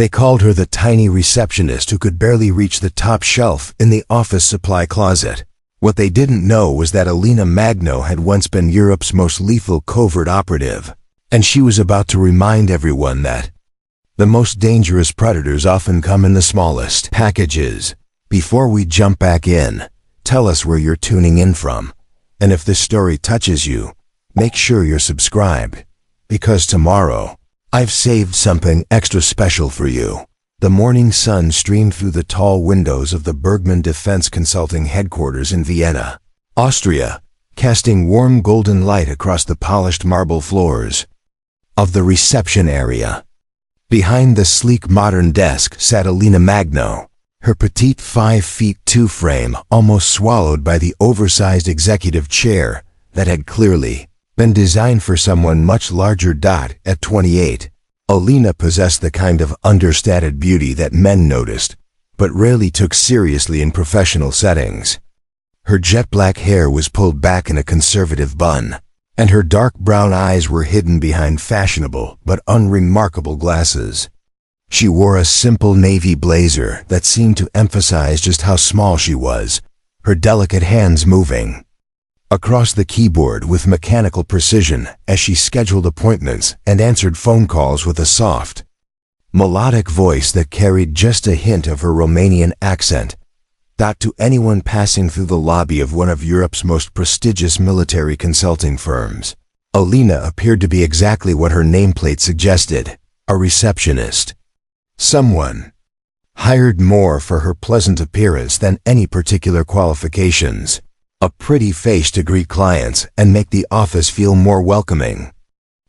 They called her the tiny receptionist who could barely reach the top shelf in the office supply closet. What they didn't know was that Alina Magno had once been Europe's most lethal covert operative, and she was about to remind everyone that the most dangerous predators often come in the smallest packages. Before we jump back in, tell us where you're tuning in from, and if this story touches you, make sure you're subscribed, because tomorrow, I've saved something extra special for you. The morning sun streamed through the tall windows of the Bergmann Defense Consulting headquarters in Vienna, Austria, casting warm golden light across the polished marble floors of the reception area. Behind the sleek modern desk sat Alina Magno, her petite 5'2" frame almost swallowed by the oversized executive chair that had clearly been designed for someone much larger. At 28, Alina possessed the kind of understated beauty that men noticed, but rarely took seriously in professional settings. Her jet black hair was pulled back in a conservative bun, and her dark brown eyes were hidden behind fashionable but unremarkable glasses. She wore a simple navy blazer that seemed to emphasize just how small she was, her delicate hands moving across the keyboard with mechanical precision as she scheduled appointments and answered phone calls with a soft, melodic voice that carried just a hint of her Romanian accent. To anyone passing through the lobby of one of Europe's most prestigious military consulting firms, Alina appeared to be exactly what her nameplate suggested, a receptionist. Someone hired more for her pleasant appearance than any particular qualifications. A pretty face to greet clients and make the office feel more welcoming.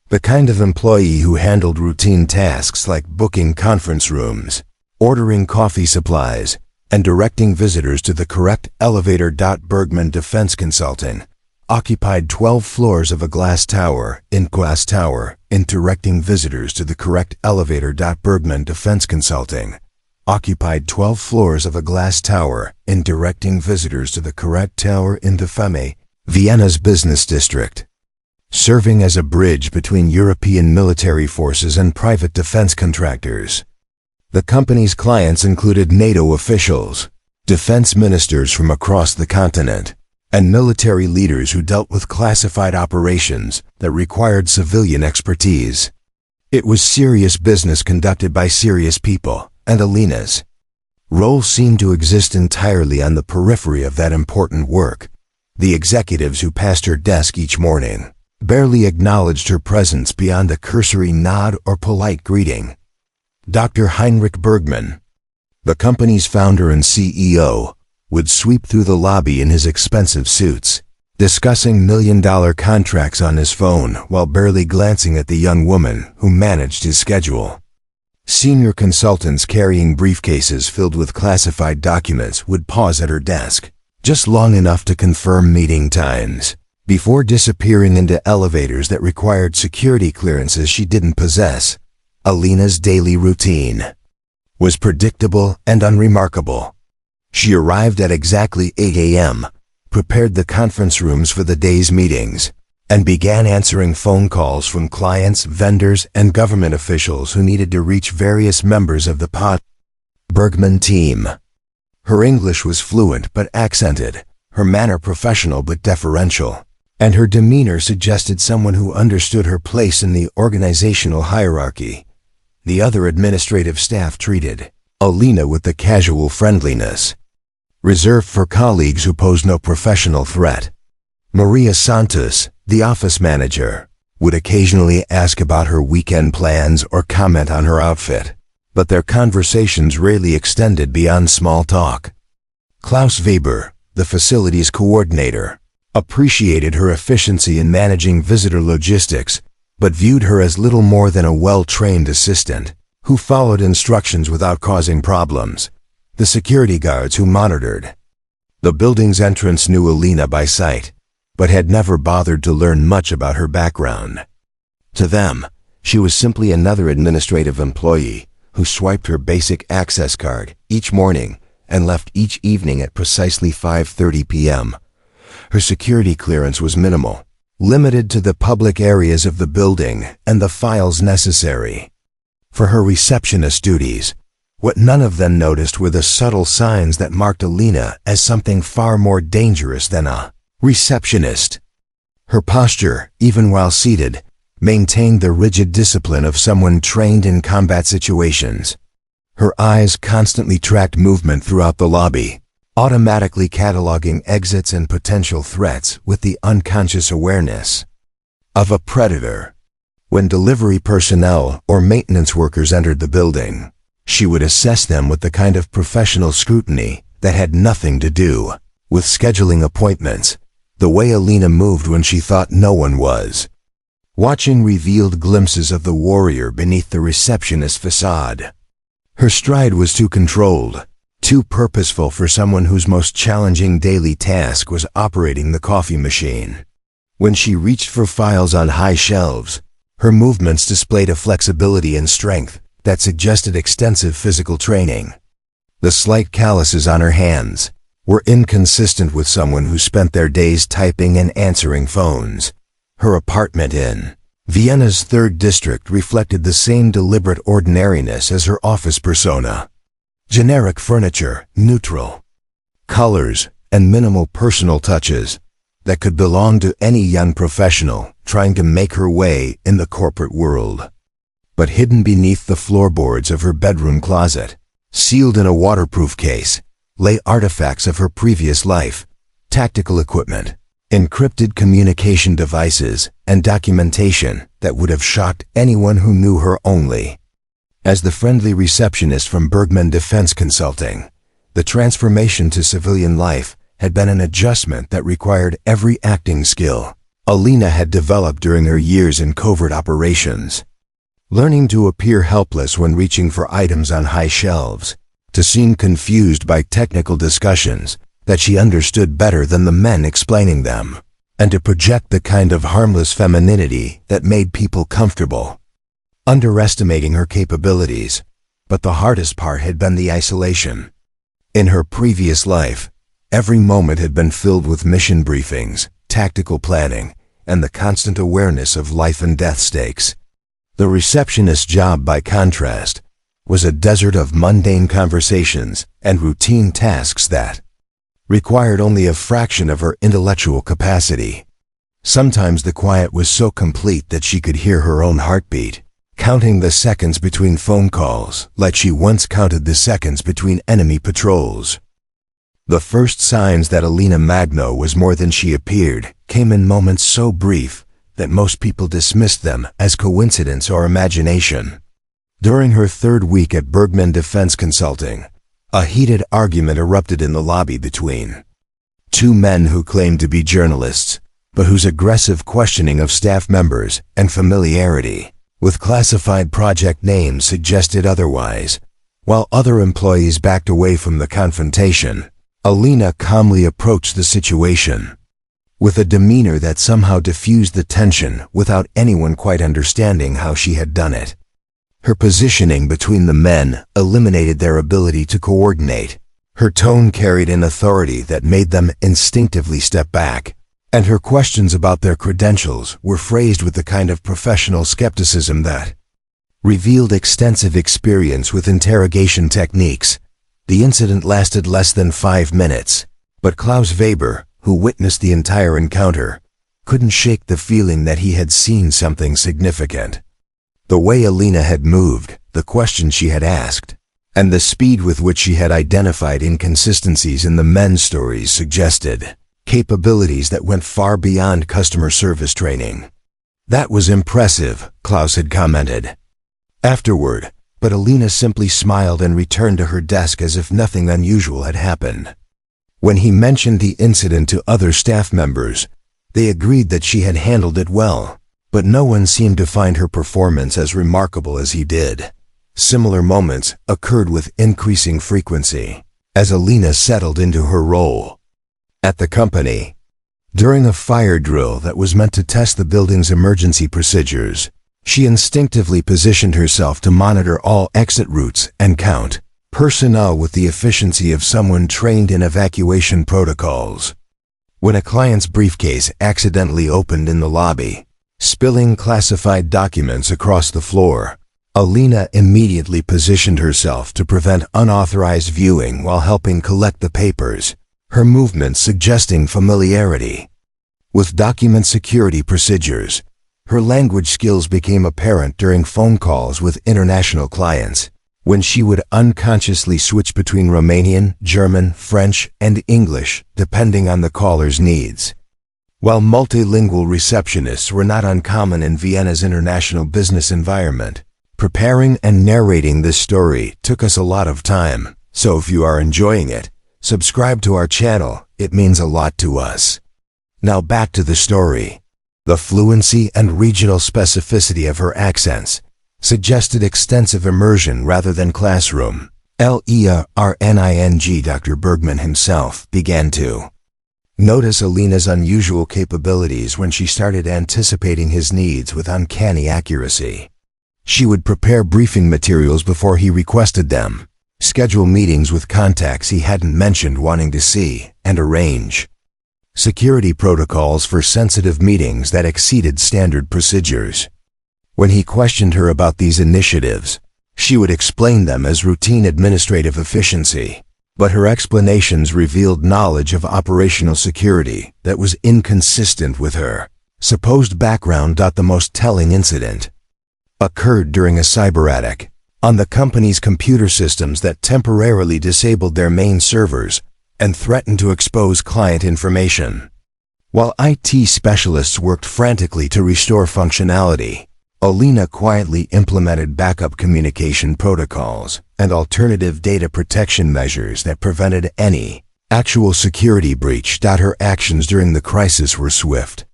The kind of employee who handled routine tasks like booking conference rooms, ordering coffee supplies, and directing visitors to the correct elevator. Bergmann Defense Consulting occupied 12 floors of a glass tower in directing visitors to the correct elevator. Bergmann Defense Consulting occupied 12 floors of a glass tower in directing visitors to the correct tower in Vienna's business district, serving as a bridge between European military forces and private defense contractors. The company's clients included NATO officials, defense ministers from across the continent, and military leaders who dealt with classified operations that required civilian expertise. It was serious business conducted by serious people, and Alina's role seemed to exist entirely on the periphery of that important work. The executives who passed her desk each morning barely acknowledged her presence beyond a cursory nod or polite greeting. Dr. Heinrich Bergmann, the company's founder and CEO, would sweep through the lobby in his expensive suits, discussing million-dollar contracts on his phone while barely glancing at the young woman who managed his schedule. Senior consultants carrying briefcases filled with classified documents would pause at her desk, just long enough to confirm meeting times, before disappearing into elevators that required security clearances she didn't possess. Alina's daily routine was predictable and unremarkable. She arrived at exactly 8 a.m., prepared the conference rooms for the day's meetings, and began answering phone calls from clients, vendors, and government officials who needed to reach various members of the Bergmann team. Her English was fluent but accented, her manner professional but deferential, and her demeanor suggested someone who understood her place in the organizational hierarchy. The other administrative staff treated Alina with the casual friendliness reserved for colleagues who posed no professional threat. Maria Santos, the office manager, would occasionally ask about her weekend plans or comment on her outfit, but their conversations rarely extended beyond small talk. Klaus Weber, the facilities coordinator, appreciated her efficiency in managing visitor logistics, but viewed her as little more than a well-trained assistant who followed instructions without causing problems. The security guards who monitored the building's entrance knew Alina by sight, but had never bothered to learn much about her background. To them, she was simply another administrative employee who swiped her basic access card each morning and left each evening at precisely 5:30 p.m. Her security clearance was minimal, limited to the public areas of the building and the files necessary. for her receptionist duties. What none of them noticed were the subtle signs that marked Alina as something far more dangerous than a receptionist. Her posture, even while seated, maintained the rigid discipline of someone trained in combat situations. Her eyes constantly tracked movement throughout the lobby, automatically cataloging exits and potential threats with the unconscious awareness of a predator. When delivery personnel or maintenance workers entered the building, she would assess them with the kind of professional scrutiny that had nothing to do with scheduling appointments, the way Alina moved when she thought no one was. Watching revealed glimpses of the warrior beneath the receptionist facade. Her stride was too controlled, too purposeful for someone whose most challenging daily task was operating the coffee machine. When she reached for files on high shelves, her movements displayed a flexibility and strength that suggested extensive physical training. The slight calluses on her hands were inconsistent with someone who spent their days typing and answering phones. Her apartment in Vienna's 3rd district reflected the same deliberate ordinariness as her office persona. Generic furniture, neutral colors, and minimal personal touches that could belong to any young professional trying to make her way in the corporate world. But hidden beneath the floorboards of her bedroom closet, sealed in a waterproof case, lay artifacts of her previous life, tactical equipment, encrypted communication devices, and documentation that would have shocked anyone who knew her only. As the friendly receptionist from Bergmann Defense Consulting, the transformation to civilian life had been an adjustment that required every acting skill Alina had developed during her years in covert operations. Learning to appear helpless when reaching for items on high shelves, to seem confused by technical discussions that she understood better than the men explaining them, and to project the kind of harmless femininity that made people comfortable. Underestimating her capabilities, but the hardest part had been the isolation. In her previous life, every moment had been filled with mission briefings, tactical planning, and the constant awareness of life and death stakes. The receptionist job, by contrast, was a desert of mundane conversations and routine tasks that required only a fraction of her intellectual capacity. Sometimes the quiet was so complete that she could hear her own heartbeat, counting the seconds between phone calls like she once counted the seconds between enemy patrols. The first signs that Alina Magno was more than she appeared came in moments so brief that most people dismissed them as coincidence or imagination. During her 3rd week at Bergmann Defense Consulting, a heated argument erupted in the lobby between two men who claimed to be journalists, but whose aggressive questioning of staff members and familiarity with classified project names suggested otherwise. While other employees backed away from the confrontation, Alina calmly approached the situation with a demeanor that somehow diffused the tension without anyone quite understanding how she had done it. Her positioning between the men eliminated their ability to coordinate. Her tone carried an authority that made them instinctively step back, and her questions about their credentials were phrased with the kind of professional skepticism that revealed extensive experience with interrogation techniques. The incident lasted less than 5 minutes, but Klaus Weber, who witnessed the entire encounter, couldn't shake the feeling that he had seen something significant. The way Alina had moved, the questions she had asked, and the speed with which she had identified inconsistencies in the men's stories suggested capabilities that went far beyond customer service training. "That was impressive," Klaus had commented afterward, but Alina simply smiled and returned to her desk as if nothing unusual had happened. When he mentioned the incident to other staff members, they agreed that she had handled it well, but no one seemed to find her performance as remarkable as he did. Similar moments occurred with increasing frequency as Alina settled into her role at the company. During a fire drill that was meant to test the building's emergency procedures, she instinctively positioned herself to monitor all exit routes and count personnel with the efficiency of someone trained in evacuation protocols. When a client's briefcase accidentally opened in the lobby, spilling classified documents across the floor, Alina immediately positioned herself to prevent unauthorized viewing while helping collect the papers, her movements suggesting familiarity with document security procedures. Her language skills became apparent during phone calls with international clients, when she would unconsciously switch between Romanian, German, French, and English, depending on the caller's needs. While multilingual receptionists were not uncommon in Vienna's international business environment, preparing and narrating this story took us a lot of time, so if you are enjoying it, subscribe to our channel, it means a lot to us. Now back to the story. The fluency and regional specificity of her accents suggested extensive immersion rather than classroom. Learning. Dr. Bergmann himself began to notice Alina's unusual capabilities when she started anticipating his needs with uncanny accuracy. She would prepare briefing materials before he requested them, schedule meetings with contacts he hadn't mentioned wanting to see, and arrange security protocols for sensitive meetings that exceeded standard procedures. When he questioned her about these initiatives, she would explain them as routine administrative efficiency, but her explanations revealed knowledge of operational security that was inconsistent with her supposed background. The most telling incident occurred during a cyber attack on the company's computer systems that temporarily disabled their main servers and threatened to expose client information. While IT specialists worked frantically to restore functionality, Alina quietly implemented backup communication protocols and alternative data protection measures that prevented any actual security breach. Her actions during the crisis were swift,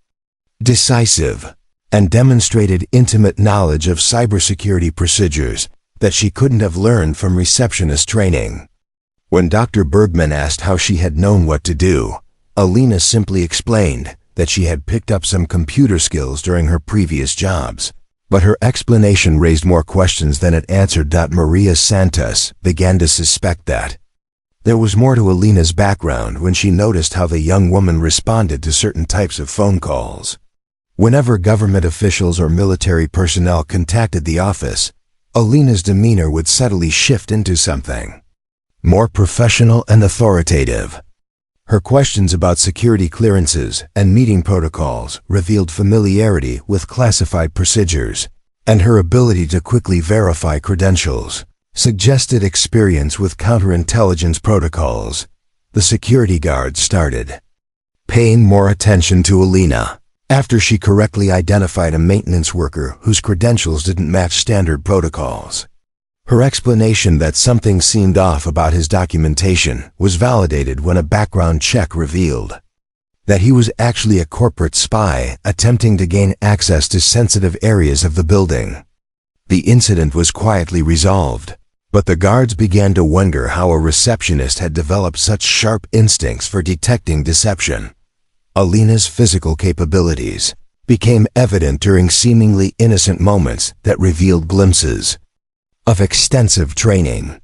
decisive, and demonstrated intimate knowledge of cybersecurity procedures that she couldn't have learned from receptionist training. When Dr. Bergmann asked how she had known what to do, Alina simply explained that she had picked up some computer skills during her previous jobs. But her explanation raised more questions than it answered. Maria Santos began to suspect that there was more to Alina's background when she noticed how the young woman responded to certain types of phone calls. Whenever government officials or military personnel contacted the office, Alina's demeanor would subtly shift into something more professional and authoritative. Her questions about security clearances and meeting protocols revealed familiarity with classified procedures, and her ability to quickly verify credentials suggested experience with counterintelligence protocols. The security guards started paying more attention to Alina after she correctly identified a maintenance worker whose credentials didn't match standard protocols. Her explanation that something seemed off about his documentation was validated when a background check revealed that he was actually a corporate spy attempting to gain access to sensitive areas of the building. The incident was quietly resolved, but the guards began to wonder how a receptionist had developed such sharp instincts for detecting deception. Alina's physical capabilities became evident during seemingly innocent moments that revealed glimpses of extensive training.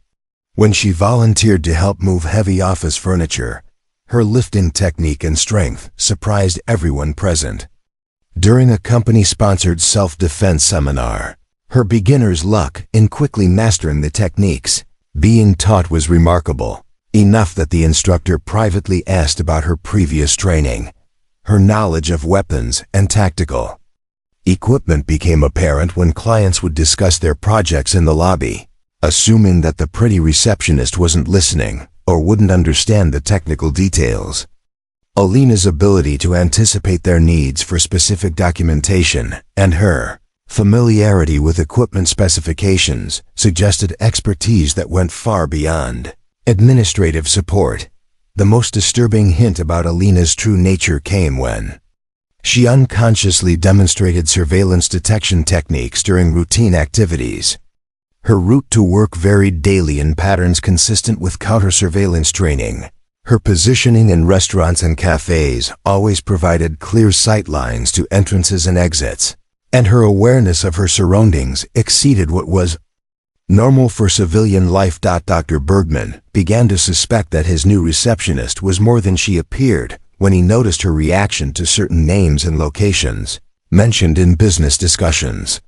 When she volunteered to help move heavy office furniture, her lifting technique and strength surprised everyone present. During a company-sponsored self-defense seminar, her beginner's luck in quickly mastering the techniques being taught was remarkable, enough that the instructor privately asked about her previous training. Her knowledge of weapons and tactical equipment became apparent when clients would discuss their projects in the lobby, assuming that the pretty receptionist wasn't listening or wouldn't understand the technical details. Alina's ability to anticipate their needs for specific documentation and her familiarity with equipment specifications suggested expertise that went far beyond administrative support. The most disturbing hint about Alina's true nature came when she unconsciously demonstrated surveillance detection techniques during routine activities. Her route to work varied daily in patterns consistent with counter-surveillance training. Her positioning in restaurants and cafes always provided clear sight lines to entrances and exits, and her awareness of her surroundings exceeded what was normal for civilian life. Dr. Bergmann began to suspect that his new receptionist was more than she appeared when he noticed her reaction to certain names and locations mentioned in business discussions.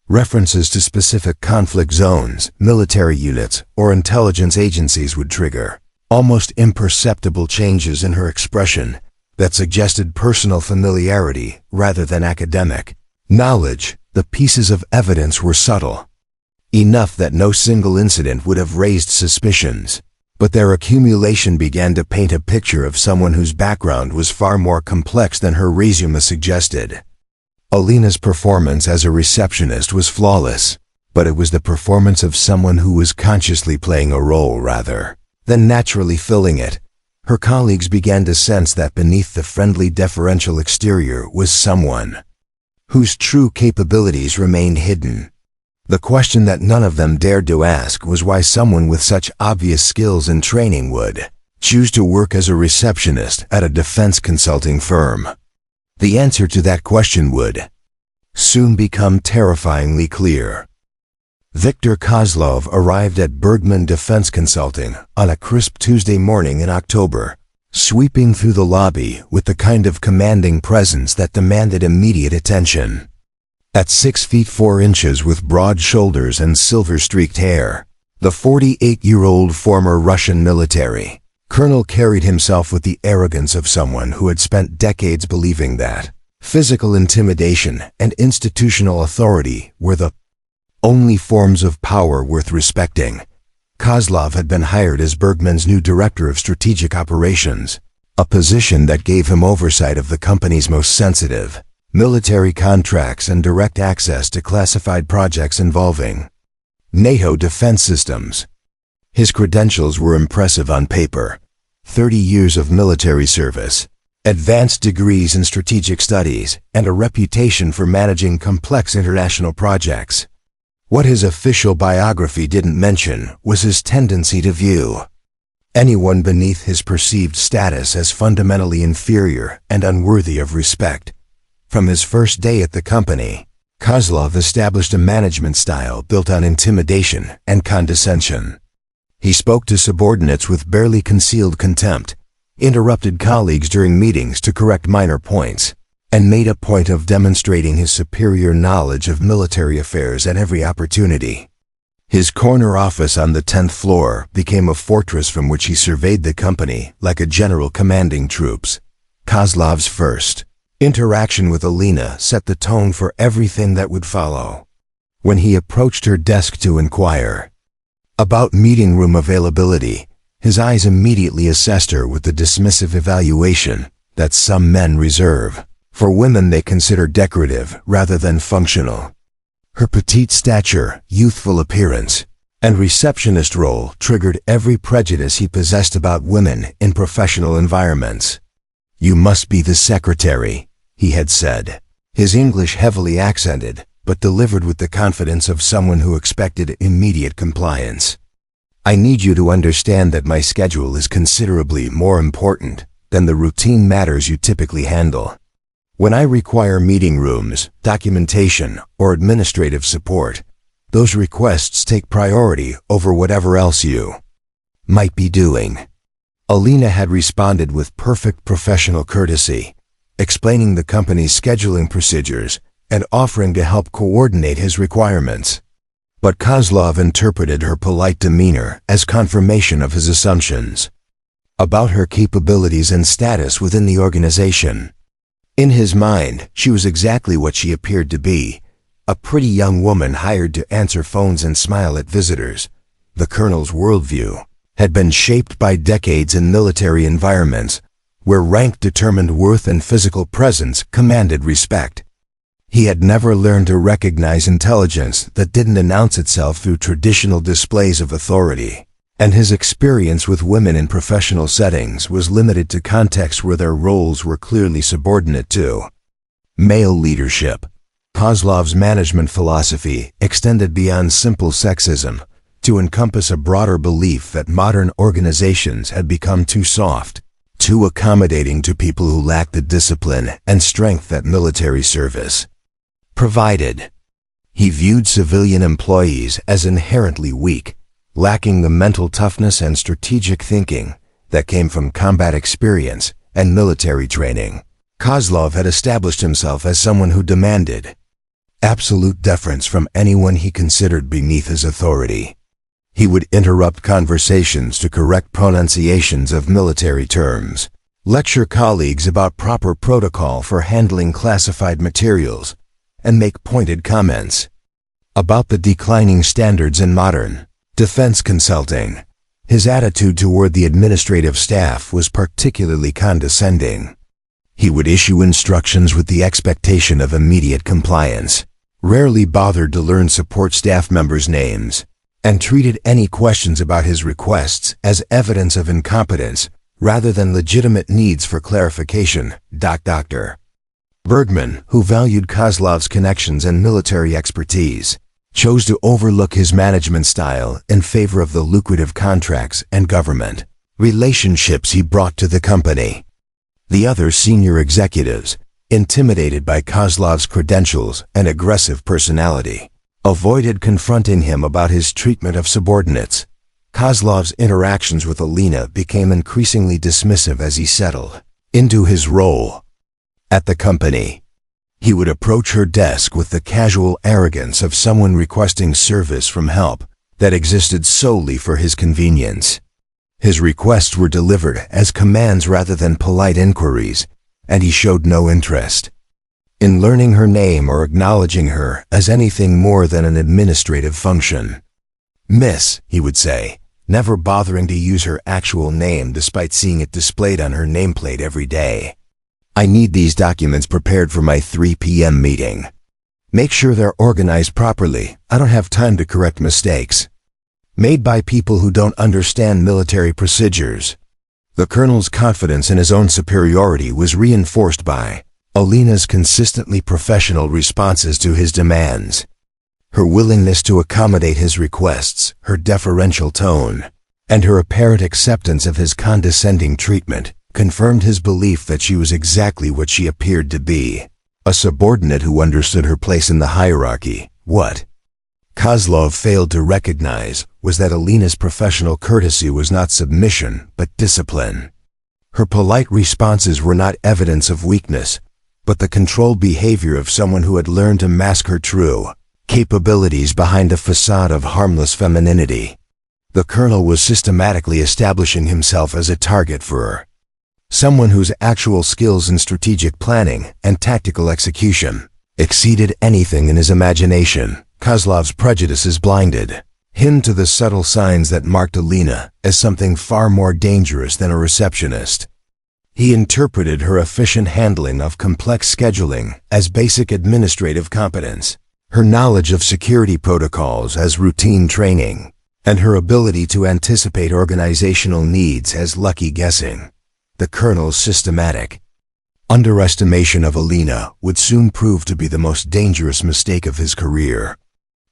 References to specific conflict zones, military units, or intelligence agencies would trigger almost imperceptible changes in her expression that suggested personal familiarity rather than academic knowledge. The pieces of evidence were subtle, enough that no single incident would have raised suspicions, but their accumulation began to paint a picture of someone whose background was far more complex than her resume suggested. Alina's performance as a receptionist was flawless, but it was the performance of someone who was consciously playing a role rather than naturally filling it. Her colleagues began to sense that beneath the friendly, deferential exterior was someone whose true capabilities remained hidden. The question that none of them dared to ask was why someone with such obvious skills and training would choose to work as a receptionist at a defense consulting firm. The answer to that question would soon become terrifyingly clear. Viktor Kozlov arrived at Bergmann Defense Consulting on a crisp Tuesday morning in October, sweeping through the lobby with the kind of commanding presence that demanded immediate attention. At 6 feet 4 inches with broad shoulders and silver-streaked hair, the 48-year-old former Russian military colonel carried himself with the arrogance of someone who had spent decades believing that physical intimidation and institutional authority were the only forms of power worth respecting. Kozlov had been hired as Bergmann's new director of strategic operations, a position that gave him oversight of the company's most sensitive military contracts and direct access to classified projects involving NATO defense systems. His credentials were impressive on paper: 30 years of military service, advanced degrees in strategic studies, and a reputation for managing complex international projects. What his official biography didn't mention was his tendency to view anyone beneath his perceived status as fundamentally inferior and unworthy of respect. From his first day at the company, Kozlov established a management style built on intimidation and condescension. He spoke to subordinates with barely concealed contempt, interrupted colleagues during meetings to correct minor points, and made a point of demonstrating his superior knowledge of military affairs at every opportunity. His corner office on the 10th floor became a fortress from which he surveyed the company like a general commanding troops. Kozlov's first interaction with Alina set the tone for everything that would follow. When he approached her desk to inquire about meeting room availability, his eyes immediately assessed her with the dismissive evaluation that some men reserve for women they consider decorative rather than functional. Her petite stature, youthful appearance, and receptionist role triggered every prejudice he possessed about women in professional environments. "You must be the secretary," he had said, his English heavily accented, but delivered with the confidence of someone who expected immediate compliance. "I need you to understand that my schedule is considerably more important than the routine matters you typically handle. When I require meeting rooms, documentation, or administrative support, those requests take priority over whatever else you might be doing." Alina had responded with perfect professional courtesy, explaining the company's scheduling procedures and offering to help coordinate his requirements. But Kozlov interpreted her polite demeanor as confirmation of his assumptions about her capabilities and status within the organization. In his mind, she was exactly what she appeared to be: a pretty young woman hired to answer phones and smile at visitors. The colonel's worldview had been shaped by decades in military environments where rank determined worth and physical presence commanded respect. He had never learned to recognize intelligence that didn't announce itself through traditional displays of authority, and his experience with women in professional settings was limited to contexts where their roles were clearly subordinate to male leadership. Kozlov's management philosophy extended beyond simple sexism to encompass a broader belief that modern organizations had become too soft, too accommodating to people who lacked the discipline and strength that military service provided. He viewed civilian employees as inherently weak, lacking the mental toughness and strategic thinking that came from combat experience and military training. Kozlov had established himself as someone who demanded absolute deference from anyone he considered beneath his authority. He would interrupt conversations to correct pronunciations of military terms, lecture colleagues about proper protocol for handling classified materials, and make pointed comments about the declining standards in modern defense consulting. His attitude toward the administrative staff was particularly condescending. He would issue instructions with the expectation of immediate compliance, rarely bothered to learn support staff members' names, and treated any questions about his requests as evidence of incompetence rather than legitimate needs for clarification. Dr. Bergmann, who valued Kozlov's connections and military expertise, chose to overlook his management style in favor of the lucrative contracts and government relationships he brought to the company. The other senior executives, intimidated by Kozlov's credentials and aggressive personality, avoided confronting him about his treatment of subordinates. Kozlov's interactions with Alina became increasingly dismissive as he settled into his role at the company. He would approach her desk with the casual arrogance of someone requesting service from help that existed solely for his convenience. His requests were delivered as commands rather than polite inquiries, and he showed no interest in learning her name or acknowledging her as anything more than an administrative function. "Miss," he would say, never bothering to use her actual name despite seeing it displayed on her nameplate every day. "I need these documents prepared for my 3 p.m. meeting. Make sure they're organized properly. I don't have time to correct mistakes made by people who don't understand military procedures." The colonel's confidence in his own superiority was reinforced by Alina's consistently professional responses to his demands. Her willingness to accommodate his requests, her deferential tone, and her apparent acceptance of his condescending treatment confirmed his belief that she was exactly what she appeared to be, a subordinate who understood her place in the hierarchy. What Kozlov failed to recognize was that Alina's professional courtesy was not submission, but discipline. Her polite responses were not evidence of weakness, but the controlled behavior of someone who had learned to mask her true capabilities behind a facade of harmless femininity. The colonel was systematically establishing himself as a target for her, someone whose actual skills in strategic planning and tactical execution exceeded anything in his imagination. Kozlov's prejudices blinded him to the subtle signs that marked Alina as something far more dangerous than a receptionist. He interpreted her efficient handling of complex scheduling as basic administrative competence, her knowledge of security protocols as routine training, and her ability to anticipate organizational needs as lucky guessing. The colonel's systematic underestimation of Alina would soon prove to be the most dangerous mistake of his career.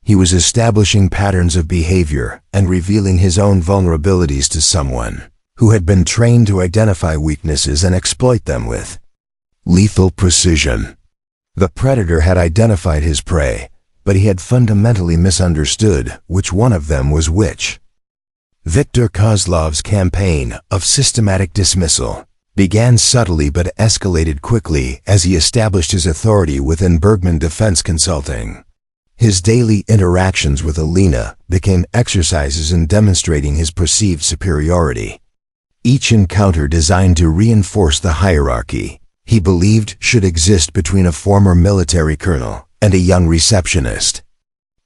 He was establishing patterns of behavior and revealing his own vulnerabilities to someone who had been trained to identify weaknesses and exploit them with lethal precision. The predator had identified his prey, but he had fundamentally misunderstood which one of them was which. Viktor Kozlov's campaign of systematic dismissal began subtly but escalated quickly as he established his authority within Bergmann Defense Consulting. His daily interactions with Alina became exercises in demonstrating his perceived superiority. Each encounter designed to reinforce the hierarchy he believed should exist between a former military colonel and a young receptionist.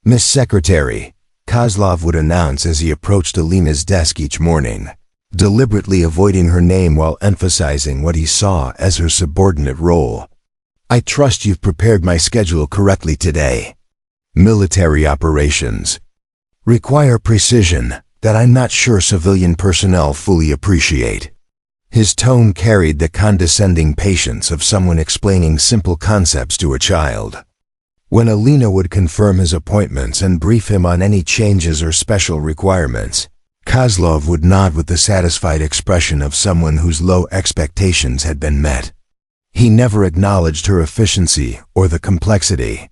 "Miss Secretary," Kozlov would announce as he approached Alina's desk each morning, deliberately avoiding her name while emphasizing what he saw as her subordinate role. "I trust you've prepared my schedule correctly today. Military operations require precision that I'm not sure civilian personnel fully appreciate." His tone carried the condescending patience of someone explaining simple concepts to a child. When Alina would confirm his appointments and brief him on any changes or special requirements, Kozlov would nod with the satisfied expression of someone whose low expectations had been met. He never acknowledged her efficiency or the complexity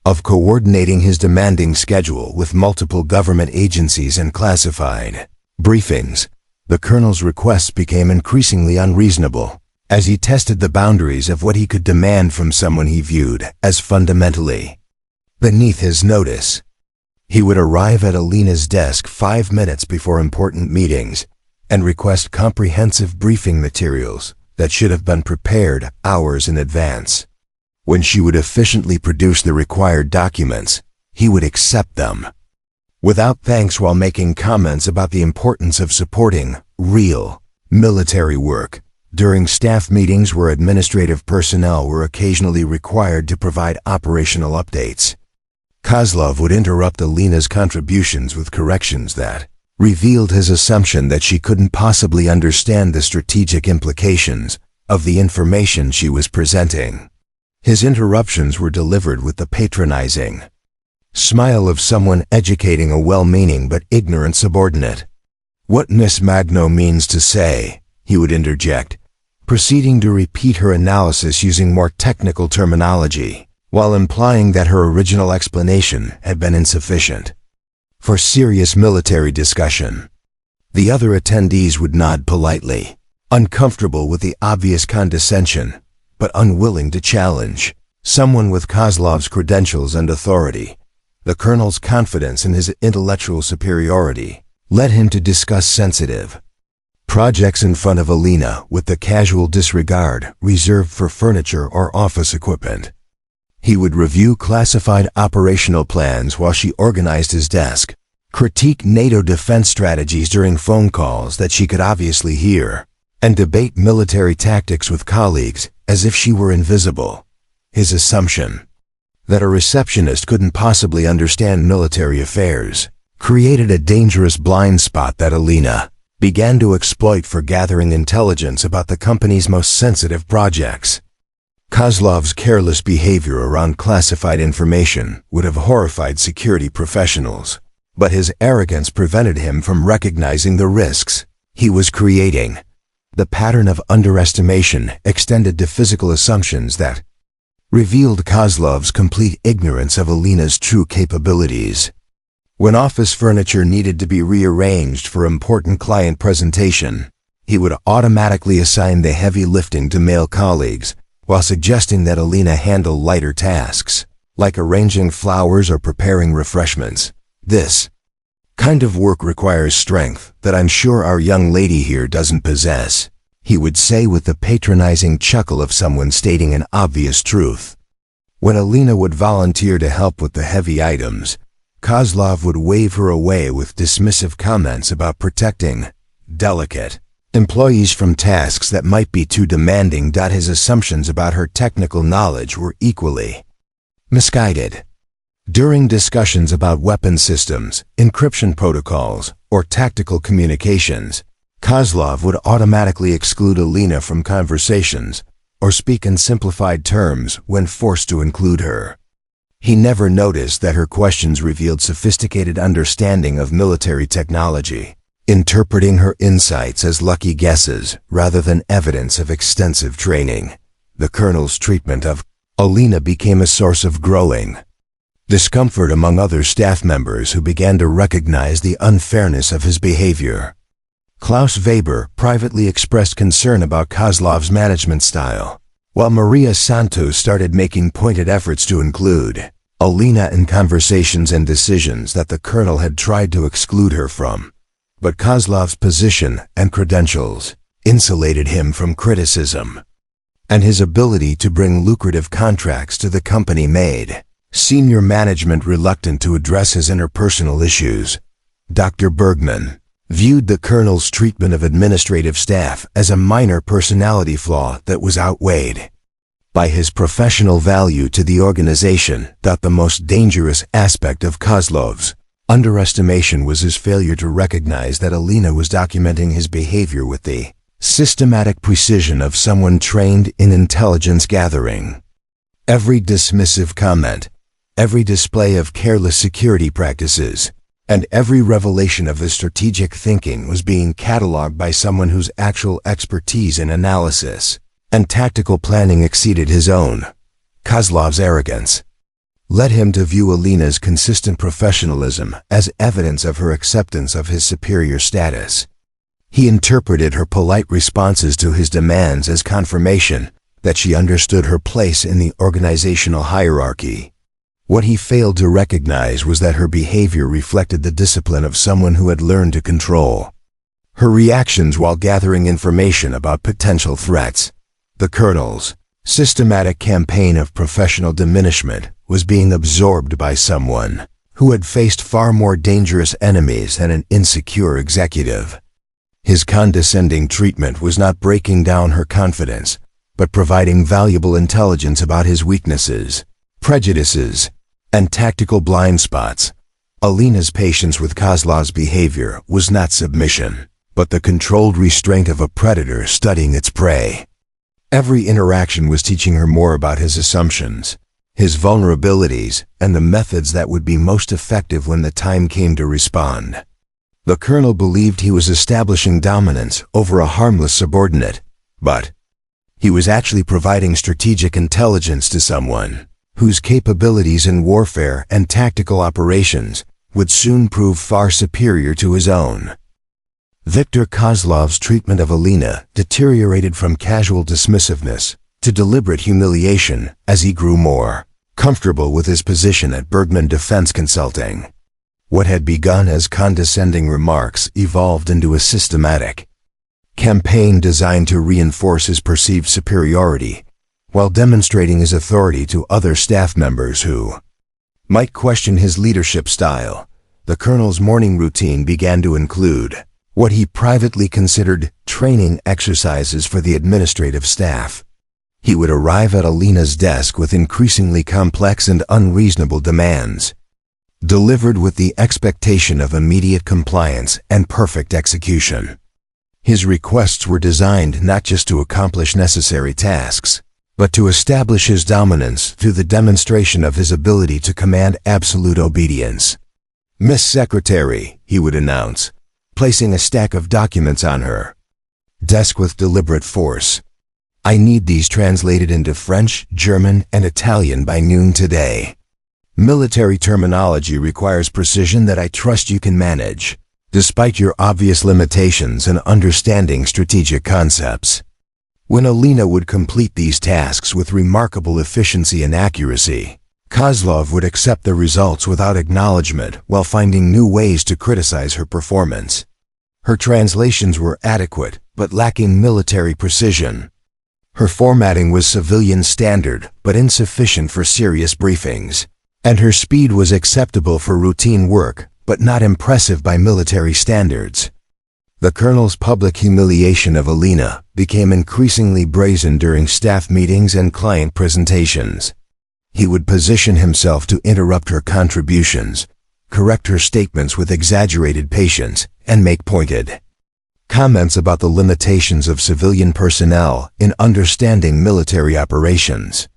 of coordinating his demanding schedule with multiple government agencies and classified briefings. The colonel's requests became increasingly unreasonable as he tested the boundaries of what he could demand from someone he viewed as fundamentally beneath his notice. He would arrive at Alina's desk 5 minutes before important meetings and request comprehensive briefing materials that should have been prepared hours in advance. When she would efficiently produce the required documents, he would accept them without thanks, while making comments about the importance of supporting real military work during staff meetings where administrative personnel were occasionally required to provide operational updates. Kozlov would interrupt Alina's contributions with corrections that revealed his assumption that she couldn't possibly understand the strategic implications of the information she was presenting. His interruptions were delivered with the patronizing smile of someone educating a well-meaning but ignorant subordinate. "What Miss Magno means to say," he would interject, proceeding to repeat her analysis using more technical terminology, while implying that her original explanation had been insufficient for serious military discussion. The other attendees would nod politely, uncomfortable with the obvious condescension, but unwilling to challenge someone with Kozlov's credentials and authority. The colonel's confidence in his intellectual superiority led him to discuss sensitive projects in front of Alina with the casual disregard reserved for furniture or office equipment. He would review classified operational plans while she organized his desk, critique NATO defense strategies during phone calls that she could obviously hear, and debate military tactics with colleagues as if she were invisible. His assumption that a receptionist couldn't possibly understand military affairs created a dangerous blind spot that Alina began to exploit for gathering intelligence about the company's most sensitive projects. Kozlov's careless behavior around classified information would have horrified security professionals, but his arrogance prevented him from recognizing the risks he was creating. The pattern of underestimation extended to physical assumptions that revealed Kozlov's complete ignorance of Alina's true capabilities. When office furniture needed to be rearranged for important client presentation, he would automatically assign the heavy lifting to male colleagues, while suggesting that Alina handle lighter tasks, like arranging flowers or preparing refreshments. "This kind of work requires strength that I'm sure our young lady here doesn't possess," he would say with the patronizing chuckle of someone stating an obvious truth. When Alina would volunteer to help with the heavy items, Kozlov would wave her away with dismissive comments about protecting delicate employees from tasks that might be too demanding. His assumptions about her technical knowledge were equally misguided. During discussions about weapon systems, encryption protocols, or tactical communications, Kozlov would automatically exclude Alina from conversations or speak in simplified terms when forced to include her. He never noticed that her questions revealed sophisticated understanding of military technology, interpreting her insights as lucky guesses rather than evidence of extensive training. The colonel's treatment of Alina became a source of growing discomfort among other staff members who began to recognize the unfairness of his behavior. Klaus Weber privately expressed concern about Kozlov's management style, while Maria Santos started making pointed efforts to include Alina in conversations and decisions that the colonel had tried to exclude her from. But Kozlov's position and credentials insulated him from criticism, and his ability to bring lucrative contracts to the company made senior management reluctant to address his interpersonal issues. Dr. Bergmann viewed the colonel's treatment of administrative staff as a minor personality flaw that was outweighed by his professional value to the organization. The most dangerous aspect of Kozlov's underestimation was his failure to recognize that Alina was documenting his behavior with the systematic precision of someone trained in intelligence gathering. Every dismissive comment, every display of careless security practices, and every revelation of the strategic thinking was being cataloged by someone whose actual expertise in analysis and tactical planning exceeded his own. Kozlov's arrogance led him to view Alina's consistent professionalism as evidence of her acceptance of his superior status. He interpreted her polite responses to his demands as confirmation that she understood her place in the organizational hierarchy. What he failed to recognize was that her behavior reflected the discipline of someone who had learned to control her reactions while gathering information about potential threats. The colonel's systematic campaign of professional diminishment was being absorbed by someone who had faced far more dangerous enemies than an insecure executive. His condescending treatment was not breaking down her confidence, but providing valuable intelligence about his weaknesses, prejudices, and tactical blind spots. Alina's patience with Kozlov's behavior was not submission, but the controlled restraint of a predator studying its prey. Every interaction was teaching her more about his assumptions, his vulnerabilities, and the methods that would be most effective when the time came to respond. The colonel believed he was establishing dominance over a harmless subordinate, but he was actually providing strategic intelligence to someone whose capabilities in warfare and tactical operations would soon prove far superior to his own. Viktor Kozlov's treatment of Alina deteriorated from casual dismissiveness to deliberate humiliation as he grew more comfortable with his position at Bergmann Defense Consulting. What had begun as condescending remarks evolved into a systematic campaign designed to reinforce his perceived superiority while demonstrating his authority to other staff members who might question his leadership style. The colonel's morning routine began to include what he privately considered training exercises for the administrative staff. He would arrive at Alina's desk with increasingly complex and unreasonable demands, delivered with the expectation of immediate compliance and perfect execution. His requests were designed not just to accomplish necessary tasks, but to establish his dominance through the demonstration of his ability to command absolute obedience. "Miss Secretary," he would announce, placing a stack of documents on her desk with deliberate force, "I need these translated into French, German, and Italian by noon today. Military terminology requires precision that I trust you can manage, despite your obvious limitations in understanding strategic concepts." When Alina would complete these tasks with remarkable efficiency and accuracy, Kozlov would accept the results without acknowledgement while finding new ways to criticize her performance. Her translations were adequate, but lacking military precision. Her formatting was civilian standard, but insufficient for serious briefings. And her speed was acceptable for routine work, but not impressive by military standards. The colonel's public humiliation of Alina became increasingly brazen during staff meetings and client presentations. He would position himself to interrupt her contributions, correct her statements with exaggerated patience, and make pointed comments about the limitations of civilian personnel in understanding military operations.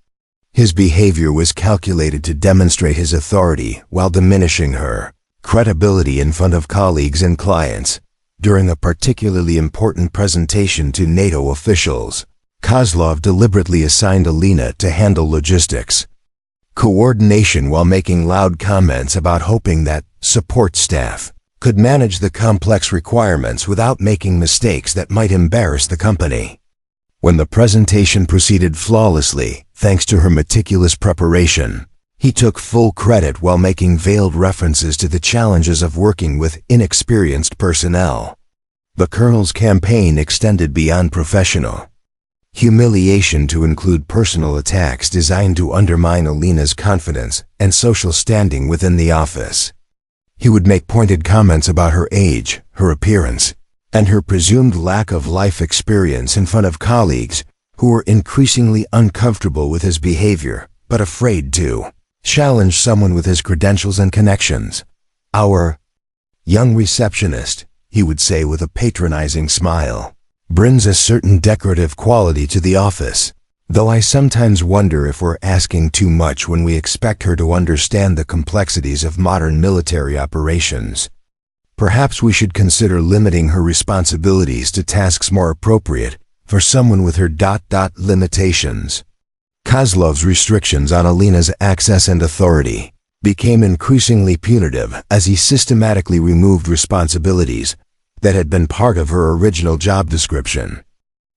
His behavior was calculated to demonstrate his authority while diminishing her credibility in front of colleagues and clients. During a particularly important presentation to NATO officials, Kozlov deliberately assigned Alina to handle logistics coordination while making loud comments about hoping that support staff could manage the complex requirements without making mistakes that might embarrass the company. When the presentation proceeded flawlessly, thanks to her meticulous preparation, he took full credit while making veiled references to the challenges of working with inexperienced personnel. The colonel's campaign extended beyond professional humiliation to include personal attacks designed to undermine Alina's confidence and social standing within the office. He would make pointed comments about her age, her appearance, and her presumed lack of life experience in front of colleagues who were increasingly uncomfortable with his behavior, but afraid to challenge someone with his credentials and connections. "Our young receptionist," he would say with a patronizing smile, "brings a certain decorative quality to the office, though I sometimes wonder if we're asking too much when we expect her to understand the complexities of modern military operations. Perhaps we should consider limiting her responsibilities to tasks more appropriate for someone with her limitations." Kozlov's restrictions on Alina's access and authority became increasingly punitive as he systematically removed responsibilities that had been part of her original job description.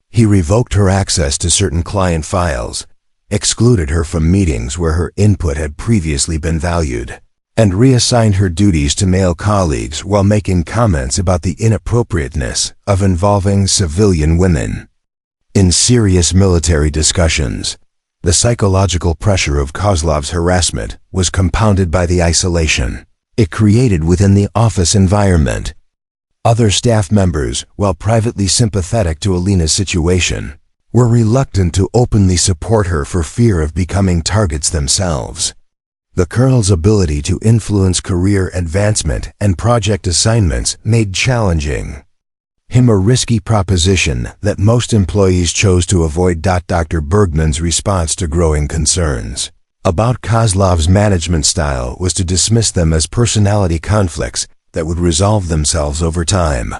He revoked her access to certain client files, excluded her from meetings where her input had previously been valued, and reassigned her duties to male colleagues while making comments about the inappropriateness of involving civilian women. In serious military discussions, the psychological pressure of Kozlov's harassment was compounded by the isolation it created within the office environment. Other staff members, while privately sympathetic to Alina's situation, were reluctant to openly support her for fear of becoming targets themselves. The colonel's ability to influence career advancement and project assignments made challenging him a risky proposition that most employees chose to avoid. Dr. Bergmann's response to growing concerns about Kozlov's management style was to dismiss them as personality conflicts that would resolve themselves over time.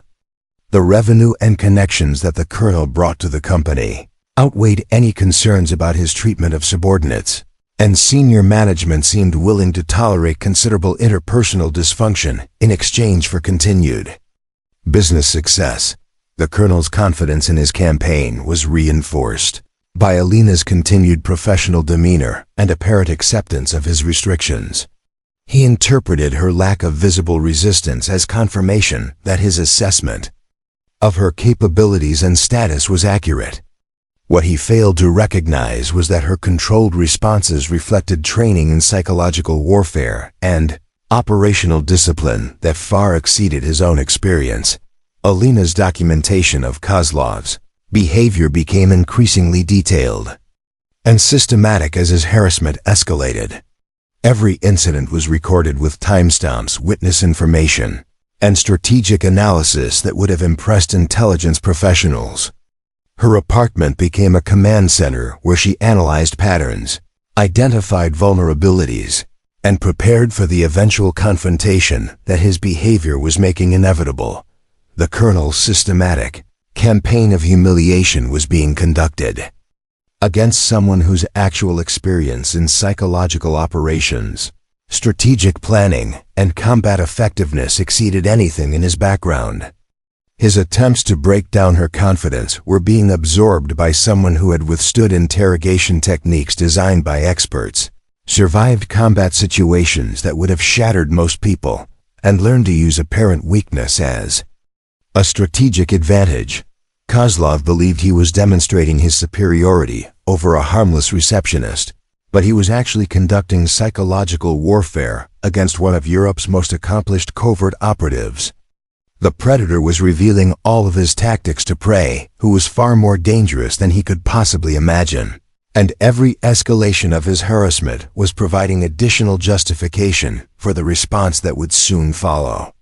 The revenue and connections that the colonel brought to the company outweighed any concerns about his treatment of subordinates, and senior management seemed willing to tolerate considerable interpersonal dysfunction in exchange for continued business success. The colonel's confidence in his campaign was reinforced by Alina's continued professional demeanor and apparent acceptance of his restrictions. He interpreted her lack of visible resistance as confirmation that his assessment of her capabilities and status was accurate. What he failed to recognize was that her controlled responses reflected training in psychological warfare and operational discipline that far exceeded his own experience. Alina's documentation of Kozlov's behavior became increasingly detailed and systematic as his harassment escalated. Every incident was recorded with timestamps, witness information, and strategic analysis that would have impressed intelligence professionals. Her apartment became a command center where she analyzed patterns, identified vulnerabilities, and prepared for the eventual confrontation that his behavior was making inevitable. The colonel's systematic campaign of humiliation was being conducted against someone whose actual experience in psychological operations, strategic planning, and combat effectiveness exceeded anything in his background. His attempts to break down her confidence were being absorbed by someone who had withstood interrogation techniques designed by experts, survived combat situations that would have shattered most people, and learned to use apparent weakness as a strategic advantage. Kozlov believed he was demonstrating his superiority over a harmless receptionist, but he was actually conducting psychological warfare against one of Europe's most accomplished covert operatives. The predator was revealing all of his tactics to prey, who was far more dangerous than he could possibly imagine. And every escalation of his harassment was providing additional justification for the response that would soon follow.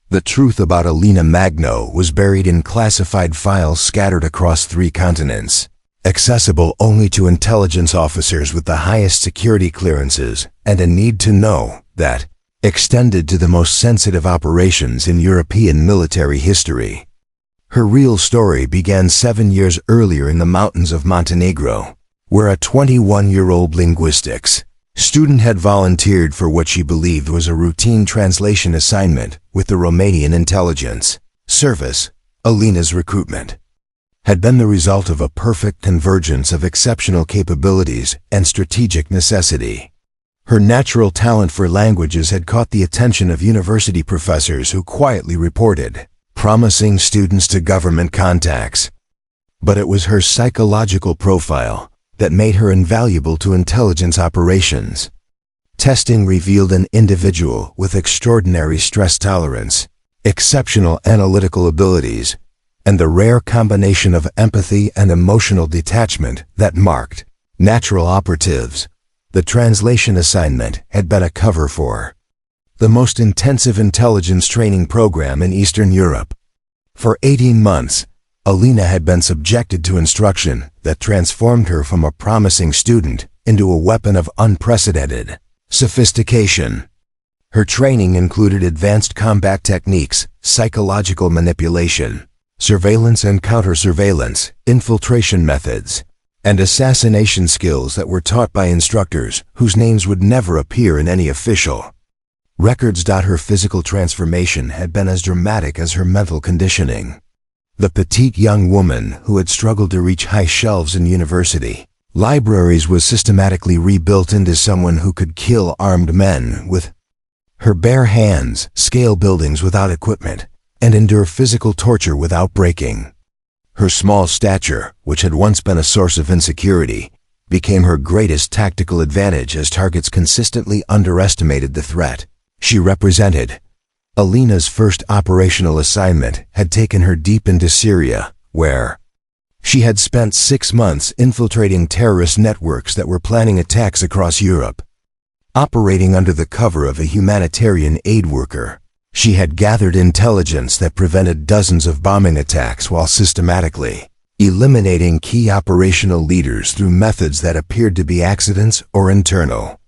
The truth about Alina Magno was buried in classified files scattered across 3 continents, accessible only to intelligence officers with the highest security clearances and a need to know that extended to the most sensitive operations in European military history. Her real story began 7 years earlier in the mountains of Montenegro, where a 21-year-old linguistics student had volunteered for what she believed was a routine translation assignment with the Romanian intelligence service. Alina's recruitment had been the result of a perfect convergence of exceptional capabilities and strategic necessity. Her natural talent for languages had caught the attention of university professors who quietly reported promising students to government contacts. But it was her psychological profile that made her invaluable to intelligence operations. Testing revealed an individual with extraordinary stress tolerance, exceptional analytical abilities, and the rare combination of empathy and emotional detachment that marked natural operatives. The translation assignment had been a cover for the most intensive intelligence training program in Eastern Europe. For 18 months, Alina had been subjected to instruction that transformed her from a promising student into a weapon of unprecedented sophistication. Her training included advanced combat techniques, psychological manipulation, surveillance and counter-surveillance, infiltration methods, and assassination skills that were taught by instructors whose names would never appear in any official records. Her physical transformation had been as dramatic as her mental conditioning. The petite young woman who had struggled to reach high shelves in university libraries was systematically rebuilt into someone who could kill armed men with her bare hands, scale buildings without equipment, and endure physical torture without breaking. Her small stature, which had once been a source of insecurity, became her greatest tactical advantage as targets consistently underestimated the threat she represented. Alina's first operational assignment had taken her deep into Syria, where she had spent 6 months infiltrating terrorist networks that were planning attacks across Europe. Operating under the cover of a humanitarian aid worker, she had gathered intelligence that prevented dozens of bombing attacks while systematically eliminating key operational leaders through methods that appeared to be accidents or internal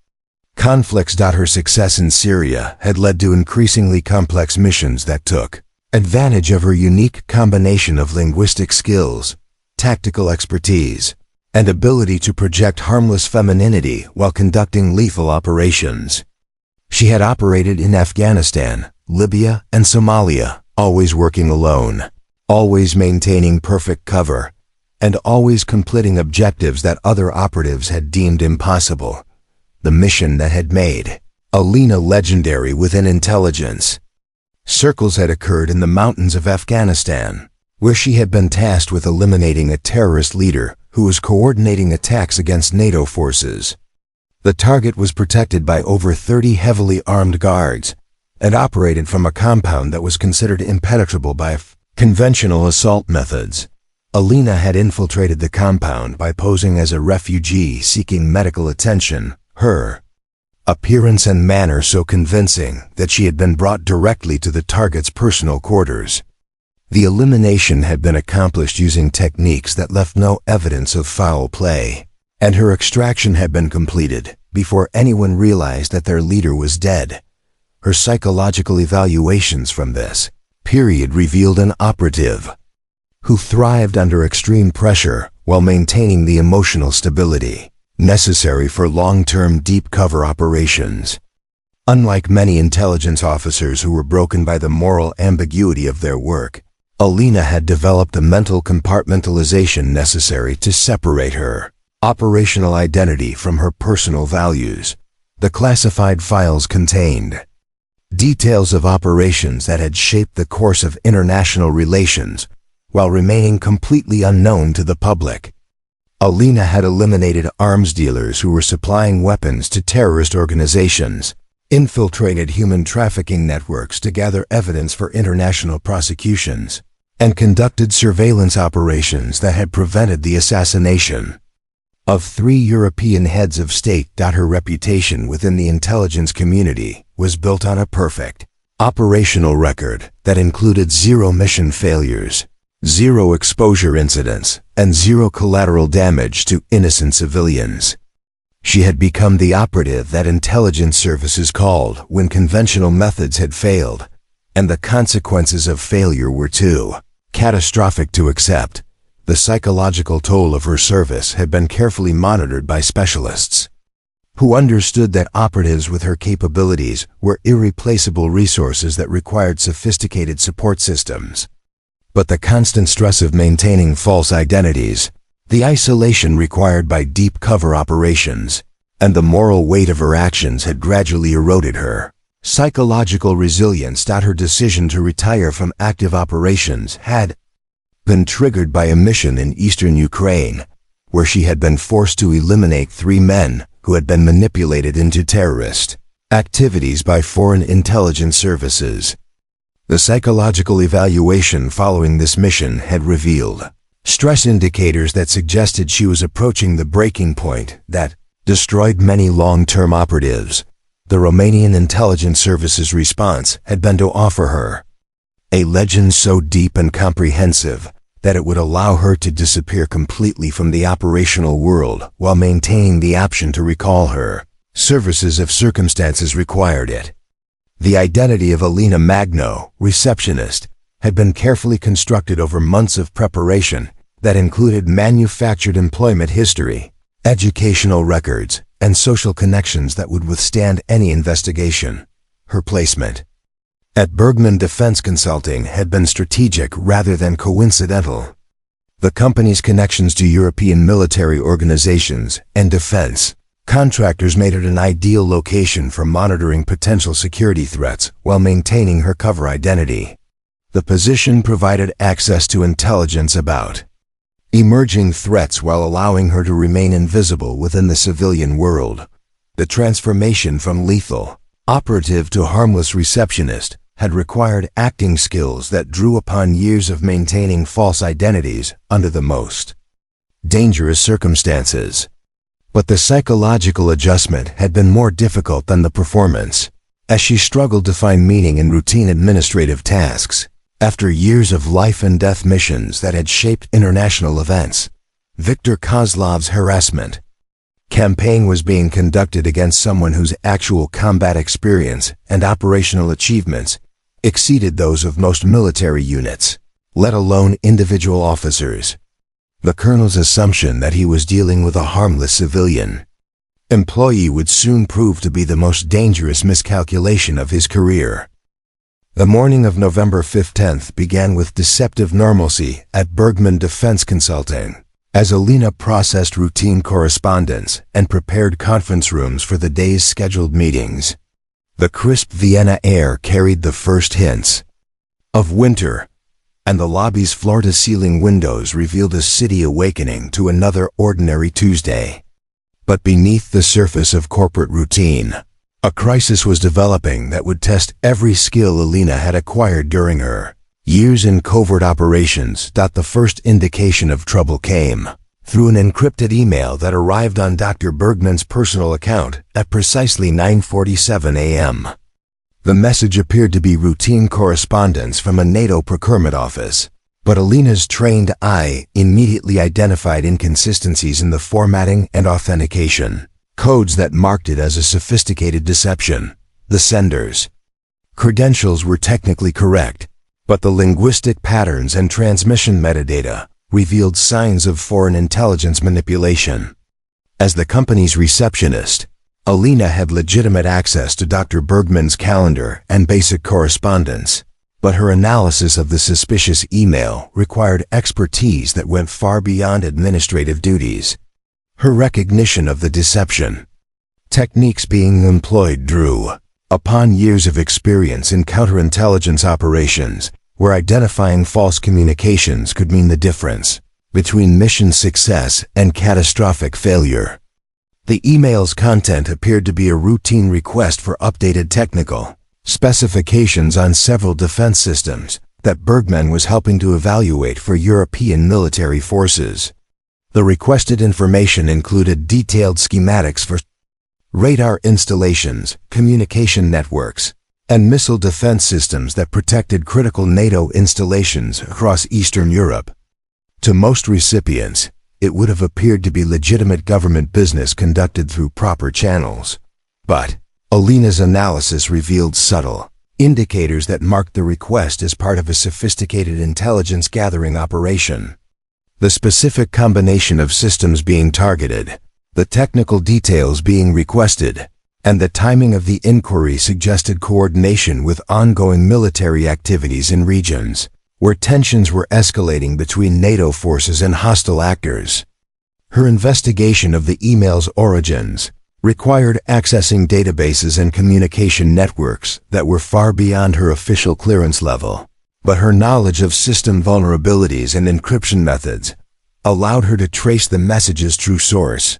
conflicts. Her success in Syria had led to increasingly complex missions that took advantage of her unique combination of linguistic skills, tactical expertise, and ability to project harmless femininity while conducting lethal operations. She had operated in Afghanistan, Libya, and Somalia, always working alone, always maintaining perfect cover, and always completing objectives that other operatives had deemed impossible. The mission that had made Alina legendary within intelligence circles had occurred in the mountains of Afghanistan, where she had been tasked with eliminating a terrorist leader who was coordinating attacks against NATO forces. The target was protected by over 30 heavily armed guards and operated from a compound that was considered impenetrable by conventional assault methods. Alina had infiltrated the compound by posing as a refugee seeking medical attention, her appearance and manner so convincing that she had been brought directly to the target's personal quarters. The elimination had been accomplished using techniques that left no evidence of foul play, and her extraction had been completed before anyone realized that their leader was dead. Her psychological evaluations from this period revealed an operative who thrived under extreme pressure while maintaining the emotional stability necessary for long-term deep cover operations. Unlike many intelligence officers who were broken by the moral ambiguity of their work, Alina had developed the mental compartmentalization necessary to separate her operational identity from her personal values. The classified files contained details of operations that had shaped the course of international relations while remaining completely unknown to the public. Alina had eliminated arms dealers who were supplying weapons to terrorist organizations, infiltrated human trafficking networks to gather evidence for international prosecutions, and conducted surveillance operations that had prevented the assassination of 3 European heads of state. Her reputation within the intelligence community was built on a perfect operational record that included 0 mission failures, 0 exposure incidents, and 0 collateral damage to innocent civilians. She had become the operative that intelligence services called when conventional methods had failed, and the consequences of failure were too catastrophic to accept. The psychological toll of her service had been carefully monitored by specialists who understood that operatives with her capabilities were irreplaceable resources that required sophisticated support systems. But the constant stress of maintaining false identities, the isolation required by deep cover operations, and the moral weight of her actions had gradually eroded her psychological resilience. Her decision to retire from active operations had been triggered by a mission in eastern Ukraine, where she had been forced to eliminate 3 men who had been manipulated into terrorist activities by foreign intelligence services. The psychological evaluation following this mission had revealed stress indicators that suggested she was approaching the breaking point that destroyed many long-term operatives. The Romanian intelligence services response had been to offer her a legend so deep and comprehensive that it would allow her to disappear completely from the operational world while maintaining the option to recall her services if circumstances required it. The identity of Alina Magno, receptionist, had been carefully constructed over months of preparation that included manufactured employment history, educational records, and social connections that would withstand any investigation. Her placement at Bergmann Defense Consulting had been strategic rather than coincidental. The company's connections to European military organizations and defense contractors made it an ideal location for monitoring potential security threats while maintaining her cover identity. The position provided access to intelligence about emerging threats while allowing her to remain invisible within the civilian world. The transformation from lethal operative to harmless receptionist had required acting skills that drew upon years of maintaining false identities under the most dangerous circumstances. But the psychological adjustment had been more difficult than the performance, as she struggled to find meaning in routine administrative tasks. After years of life-and-death missions that had shaped international events, Viktor Kozlov's harassment campaign was being conducted against someone whose actual combat experience and operational achievements exceeded those of most military units, let alone individual officers. The colonel's assumption that he was dealing with a harmless civilian employee would soon prove to be the most dangerous miscalculation of his career. The morning of November 15th began with deceptive normalcy at Bergmann Defense Consulting, as Alina processed routine correspondence and prepared conference rooms for the day's scheduled meetings. The crisp Vienna air carried the first hints of winter, and the lobby's floor-to-ceiling windows revealed a city awakening to another ordinary Tuesday. But beneath the surface of corporate routine, a crisis was developing that would test every skill Alina had acquired during her years in covert operations. The first indication of trouble came through an encrypted email that arrived on Dr. Bergmann's personal account at precisely 9:47 a.m. The message appeared to be routine correspondence from a NATO procurement office, but Alina's trained eye immediately identified inconsistencies in the formatting and authentication codes that marked it as a sophisticated deception. The sender's credentials were technically correct, but the linguistic patterns and transmission metadata revealed signs of foreign intelligence manipulation. As the company's receptionist, Alina had legitimate access to Dr. Bergmann's calendar and basic correspondence, but her analysis of the suspicious email required expertise that went far beyond administrative duties. Her recognition of the deception techniques being employed drew upon years of experience in counterintelligence operations, where identifying false communications could mean the difference between mission success and catastrophic failure. The email's content appeared to be a routine request for updated technical specifications on several defense systems that Bergmann was helping to evaluate for European military forces. The requested information included detailed schematics for radar installations, communication networks, and missile defense systems that protected critical NATO installations across Eastern Europe. To most recipients, it would have appeared to be legitimate government business conducted through proper channels. But Alina's analysis revealed subtle indicators that marked the request as part of a sophisticated intelligence gathering operation. The specific combination of systems being targeted, the technical details being requested, and the timing of the inquiry suggested coordination with ongoing military activities in regions where tensions were escalating between NATO forces and hostile actors. Her investigation of the email's origins required accessing databases and communication networks that were far beyond her official clearance level, but her knowledge of system vulnerabilities and encryption methods allowed her to trace the message's true source.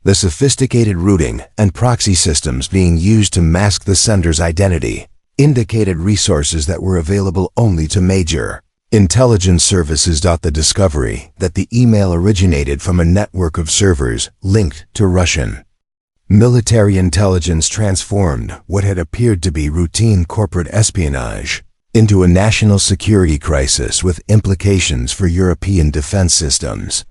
The sophisticated routing and proxy systems being used to mask the sender's identity indicated resources that were available only to major intelligence services. The discovery that the email originated from a network of servers linked to Russian military intelligence transformed what had appeared to be routine corporate espionage into a national security crisis with implications for European defense systems.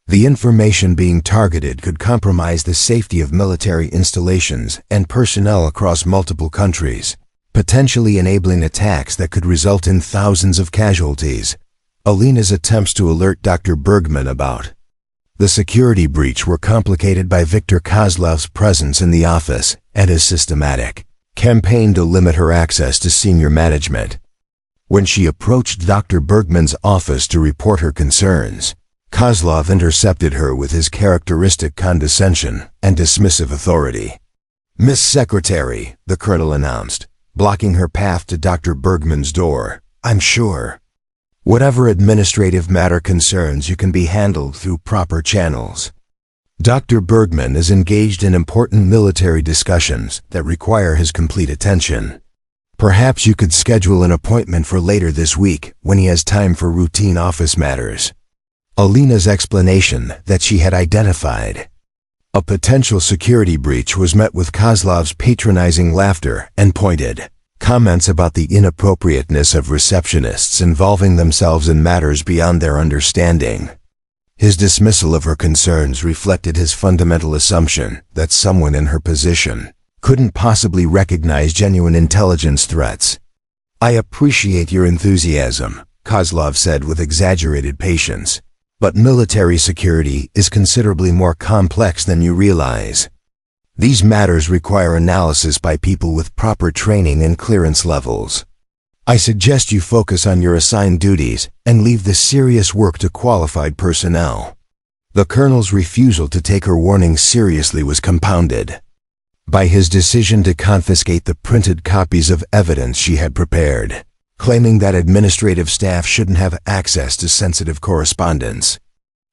The information being targeted could compromise the safety of military installations and personnel across multiple countries, potentially enabling attacks that could result in thousands of casualties. Alina's attempts to alert Dr. Bergmann about the security breach were complicated by Viktor Kozlov's presence in the office and his systematic campaign to limit her access to senior management. When she approached Dr. Bergmann's office to report her concerns, Kozlov intercepted her with his characteristic condescension and dismissive authority. "Miss Secretary," the colonel announced, blocking her path to Dr. Bergmann's door, "I'm sure whatever administrative matter concerns you can be handled through proper channels. Dr. Bergmann is engaged in important military discussions that require his complete attention. Perhaps you could schedule an appointment for later this week when he has time for routine office matters." Alina's explanation that she had identified a potential security breach was met with Kozlov's patronizing laughter and pointed comments about the inappropriateness of receptionists involving themselves in matters beyond their understanding. His dismissal of her concerns reflected his fundamental assumption that someone in her position couldn't possibly recognize genuine intelligence threats. "I appreciate your enthusiasm," Kozlov said with exaggerated patience, "but military security is considerably more complex than you realize. These matters require analysis by people with proper training and clearance levels. I suggest you focus on your assigned duties and leave the serious work to qualified personnel." The colonel's refusal to take her warning seriously was compounded by his decision to confiscate the printed copies of evidence she had prepared, claiming that administrative staff shouldn't have access to sensitive correspondence.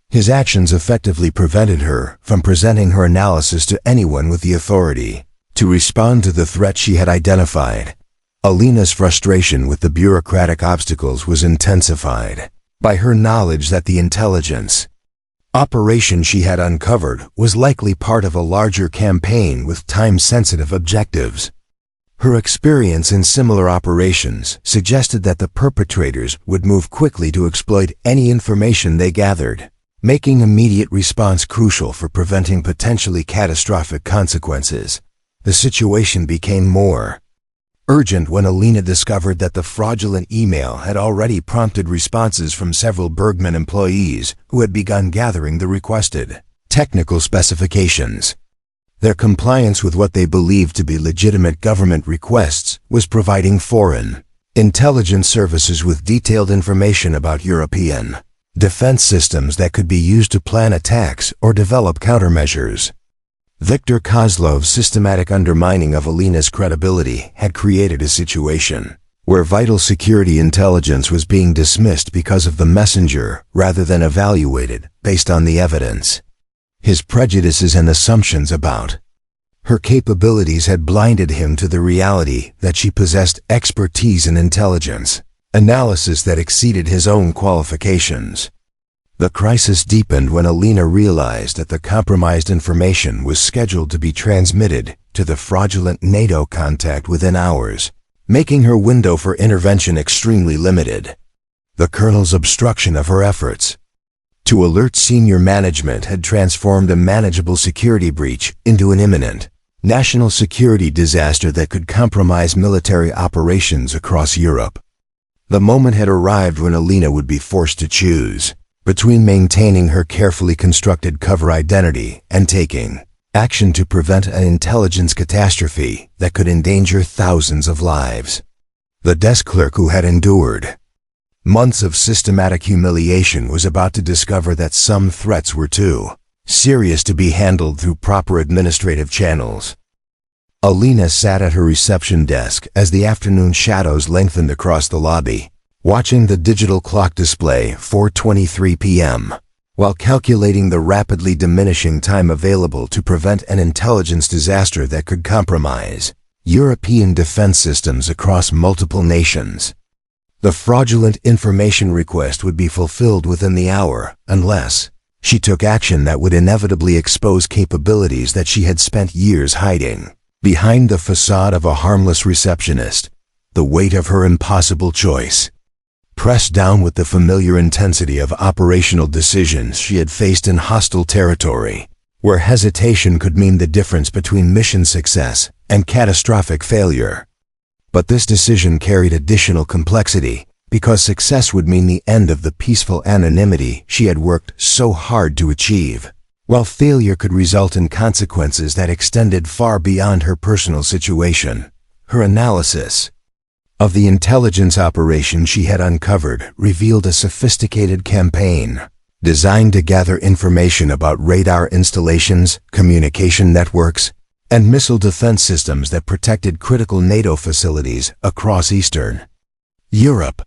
His actions effectively prevented her from presenting her analysis to anyone with the authority to respond to the threat she had identified. Alina's frustration with the bureaucratic obstacles was intensified by her knowledge that the intelligence operation she had uncovered was likely part of a larger campaign with time-sensitive objectives. Her experience in similar operations suggested that the perpetrators would move quickly to exploit any information they gathered, making immediate response crucial for preventing potentially catastrophic consequences. The situation became more urgent when Alina discovered that the fraudulent email had already prompted responses from several Bergmann employees who had begun gathering the requested technical specifications. Their compliance with what they believed to be legitimate government requests was providing foreign intelligence services with detailed information about European defense systems that could be used to plan attacks or develop countermeasures. Viktor Kozlov's systematic undermining of Alina's credibility had created a situation where vital security intelligence was being dismissed because of the messenger rather than evaluated based on the evidence. His prejudices and assumptions about her capabilities had blinded him to the reality that she possessed expertise in intelligence analysis that exceeded his own qualifications. The crisis deepened when Alina realized that the compromised information was scheduled to be transmitted to the fraudulent NATO contact within hours, making her window for intervention extremely limited. The colonel's obstruction of her efforts to alert senior management had transformed a manageable security breach into an imminent national security disaster that could compromise military operations across Europe. The moment had arrived when Alina would be forced to choose between maintaining her carefully constructed cover identity and taking action to prevent an intelligence catastrophe that could endanger thousands of lives. The desk clerk who had endured months of systematic humiliation was about to discover that some threats were too serious to be handled through proper administrative channels. Alina sat at her reception desk as the afternoon shadows lengthened across the lobby, watching the digital clock display 4:23 p.m., while calculating the rapidly diminishing time available to prevent an intelligence disaster that could compromise European defense systems across multiple nations. The fraudulent information request would be fulfilled within the hour unless she took action that would inevitably expose capabilities that she had spent years hiding behind the facade of a harmless receptionist. The weight of her impossible choice pressed down with the familiar intensity of operational decisions she had faced in hostile territory, where hesitation could mean the difference between mission success and catastrophic failure. But this decision carried additional complexity, because success would mean the end of the peaceful anonymity she had worked so hard to achieve, while failure could result in consequences that extended far beyond her personal situation. Her analysis of the intelligence operation she had uncovered revealed a sophisticated campaign designed to gather information about radar installations, communication networks, and missile defense systems that protected critical NATO facilities across Eastern Europe.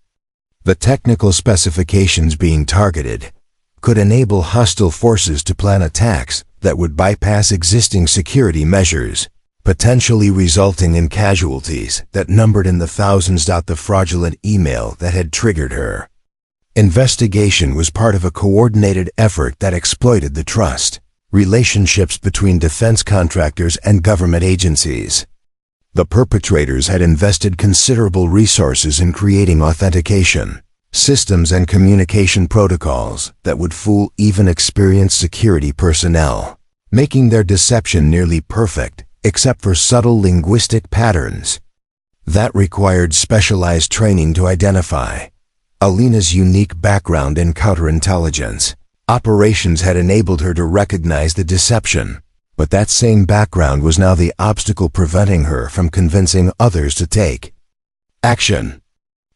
The technical specifications being targeted could enable hostile forces to plan attacks that would bypass existing security measures, potentially resulting in casualties that numbered in the thousands. The fraudulent email that had triggered her investigation was part of a coordinated effort that exploited the trust relationships between defense contractors and government agencies. The perpetrators had invested considerable resources in creating authentication systems and communication protocols that would fool even experienced security personnel, making their deception nearly perfect, except for subtle linguistic patterns that required specialized training to identify. Alina's unique background in counterintelligence operations had enabled her to recognize the deception, but that same background was now the obstacle preventing her from convincing others to take action.